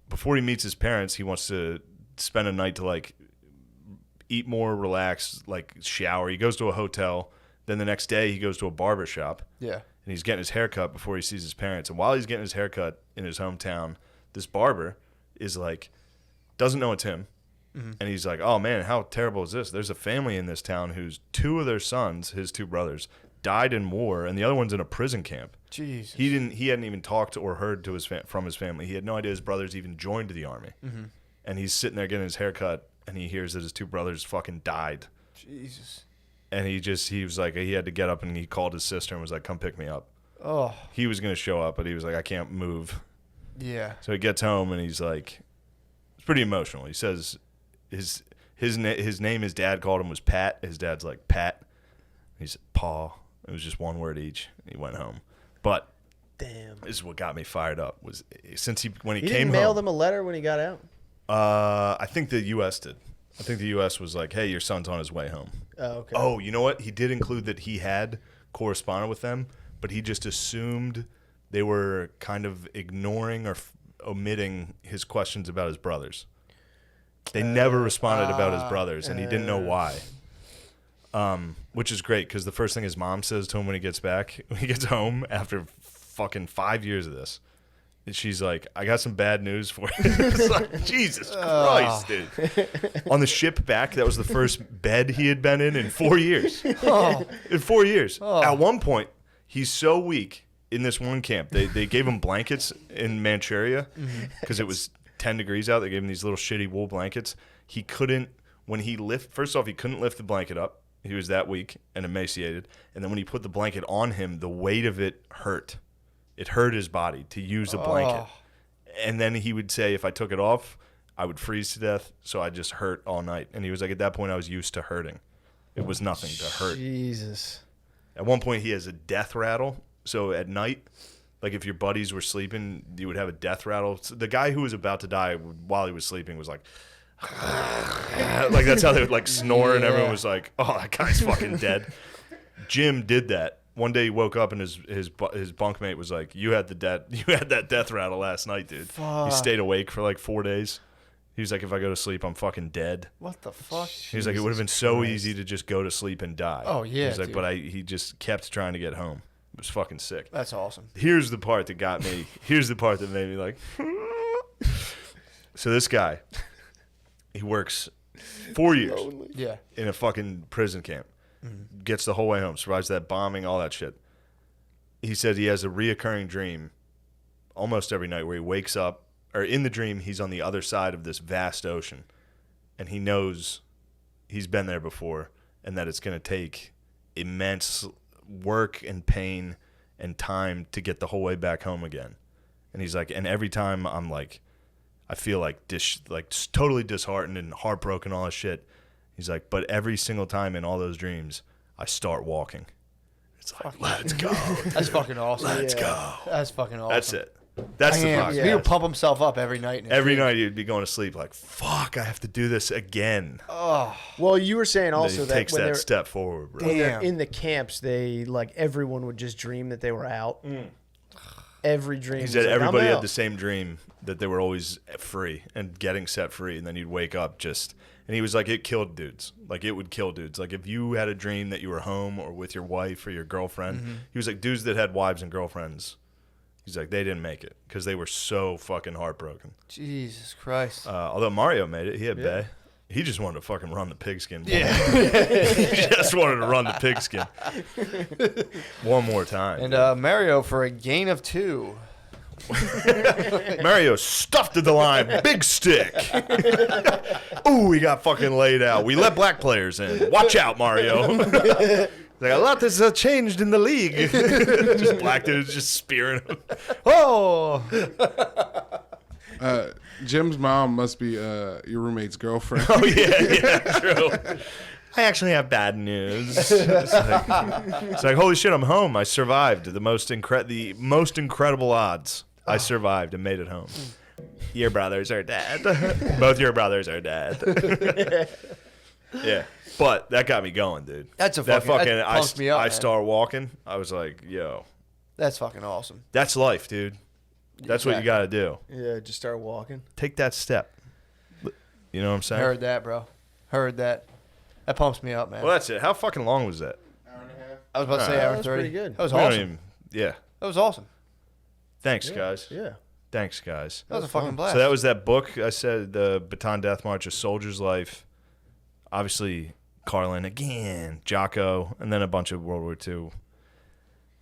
before he meets his parents, he wants to spend a night to like eat more, relax, like shower. He goes to a hotel. Then the next day he goes to a barber shop. Yeah. And he's getting his haircut before he sees his parents. And while he's getting his haircut in his hometown, this barber is like, doesn't know it's him. Mm-hmm. And he's like, oh man, how terrible is this? There's a family in this town whose two of their sons, his two brothers, died in war, and the other one's in a prison camp. Jesus. He hadn't even talked or heard to from his family. He had no idea his brothers even joined the army. Mm-hmm. And he's sitting there getting his haircut, and he hears that his two brothers fucking died. Jesus. And he was like, he had to get up, and he called his sister and was like, come pick me up. Oh. He was going to show up, but he was like, I can't move. Yeah. So he gets home, and he's like, it's pretty emotional. He says his name his dad called him was Pat. His dad's like, Pat. He said, Paul. It was just one word each. He went home. But damn, this is what got me fired up. Was when he didn't came mail home, them a letter when he got out? I think the U.S. did. I think the U.S. was like, hey, your son's on his way home. Oh, okay. Oh, you know what? He did include that he had corresponded with them, but he just assumed they were kind of ignoring or omitting his questions about his brothers. They never responded about his brothers, and he didn't know why. Which is great, because the first thing his mom says to him when he gets home after fucking 5 years of this, she's like, I got some bad news for you. It's like, Jesus Christ, dude. On the ship back, that was the first bed he had been in 4 years. In 4 years. At one point, he's so weak in this one camp. They gave him blankets in Manchuria because it was 10 degrees out. They gave him these little shitty wool blankets. He couldn't when he first off, he couldn't lift the blanket up. He was that weak and emaciated. And then when he put the blanket on him, the weight of it hurt. It hurt his body to use a blanket. And then he would say, if I took it off, I would freeze to death. So I just hurt all night. And he was like, at that point, I was used to hurting. It was nothing to hurt. Jesus. At one point, he has a death rattle. So at night, like if your buddies were sleeping, you would have a death rattle. So the guy who was about to die while he was sleeping was like, like that's how they would like snore, and everyone was like, "Oh, that guy's fucking dead." Jim did that. One day he woke up and his bunkmate was like, "You had that death rattle last night, dude." Fuck. He stayed awake for like 4 days. He was like, "If I go to sleep, I'm fucking dead." What the fuck? He was like, "It would have been so easy to just go to sleep and die." Oh, yeah, He's like, dude. "But he just kept trying to get home." It was fucking sick. That's awesome. Here's the part that got me. Here's the part that made me like. So this guy, he works 4 years in a fucking prison camp. Gets the whole way home, survives that bombing, all that shit. He said he has a reoccurring dream almost every night where he wakes up, or in the dream, he's on the other side of this vast ocean. And he knows he's been there before and that it's going to take immense work and pain and time to get the whole way back home again. And he's like, and every time I'm like, I feel like totally disheartened and heartbroken, all this shit. He's like, but every single time in all those dreams, I start walking. It's like, let's go. That's fucking awesome. Let's go. That's fucking awesome. That's it. That's the podcast. He would pump himself up every night. Every night he'd be going to sleep like, fuck, I have to do this again. Oh. Well, you were saying also he that takes when that they're, step forward, bro. when they're in the camps, they like everyone would just dream that they were out. Every dream. He said like, everybody I'm had out. the same dream, that they were always free and getting set free, and then you'd wake up and he was like, it killed dudes. Like, it would kill dudes. Like, if you had a dream that you were home or with your wife or your girlfriend, he was like, dudes that had wives and girlfriends, he's like, they didn't make it because they were so fucking heartbroken. Jesus Christ. Although Mario made it. He had Bay. He just wanted to fucking run the pigskin. Yeah. He just wanted to run the pigskin. One more time. And Mario for a gain of 2. Mario stuffed to the line, big stick. Ooh, he got fucking laid out. We let black players in. Watch out, Mario. Like, a lot has changed in the league. Just black dudes just spearing him. Oh. Jim's mom must be your roommate's girlfriend. Oh, yeah, true. I actually have bad news. It's like, holy shit, I'm home. I survived. The most incredible odds. I survived and made it home. Your brothers are dead. Both your brothers are dead. Yeah. But that got me going, dude. That pumped me up, I man. start walking. I was like, yo. That's fucking awesome. That's life, dude. That's what you got to do. Yeah, just start walking. Take that step. You know what I'm saying? Heard that, bro. Heard that. That pumps me up, man. Well, that's it. How fucking long was that? Hour and a half. I was about to say hour and 30. Pretty good. That was We don't awesome. even- yeah. That was awesome. Thanks, guys. Yeah. Thanks, guys. That was a fucking blast. So that was that book I said, The Baton Death March, A Soldier's Life. Obviously, Carlin again, Jocko, and then a bunch of World War II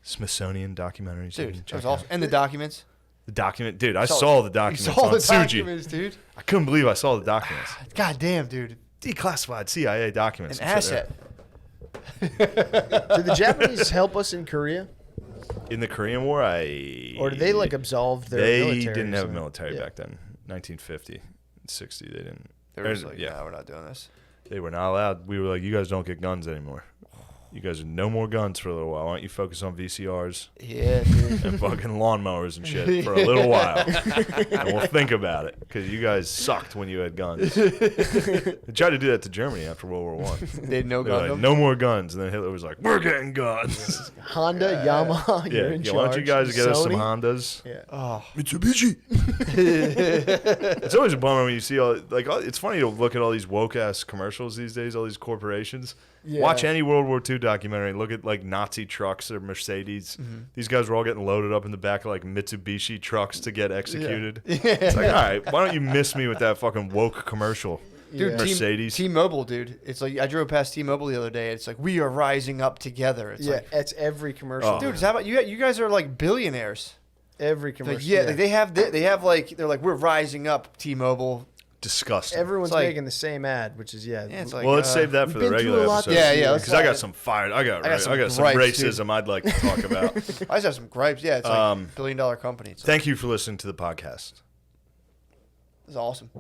Smithsonian documentaries. Dude, that was awesome. And the documents. The document, dude. I saw the documents You saw on the Suji. documents, dude. I couldn't believe I saw the documents. God damn, dude. Declassified CIA documents. An asset. Did the Japanese help us in Korea? In the Korean War, Or did they like absolve their They military? didn't or have a something? military Yeah. back then. 1950, 60, they didn't. They were just like, yeah, we're not doing this. They were not allowed. We were like, you guys don't get guns anymore. You guys are no more guns for a little while. Why don't you focus on VCRs? Yeah, dude. And fucking lawnmowers and shit for a little while. And we'll think about it. Because you guys sucked when you had guns. They tried to do that to Germany after World War I. They had no They were guns. like, no more guns. And then Hitler was like, we're getting guns. Honda, Yamaha, you're in Why don't you guys charge. get us some Sony? Hondas? Yeah. Oh. Mitsubishi. It's always a bummer when you see it's funny to look at all these woke ass commercials these days, all these corporations. Yeah. Watch any World War II documentary and look at like Nazi trucks or Mercedes. These guys were all getting loaded up in the back of like Mitsubishi trucks to get executed. It's like, all right, why don't you miss me with that fucking woke commercial? Dude, Mercedes. T-Mobile, dude. It's like I drove past T-Mobile the other day. It's like we are rising up together. It's Yeah, like, it's every commercial. dude, how about you? You guys are like billionaires. Every commercial. Like, yeah, like, they have like they're like we're rising up T-Mobile disgusting. Everyone's It's like- making the same ad, which is it's like, Well, let's save that for the we've been through regular a lot episode. this year. Because I got some fire. I got some gripes, dude. racism I'd like to talk about. I just have some gripes. Yeah, it's like $1 billion company. It's Thank you for listening to the podcast. It's awesome.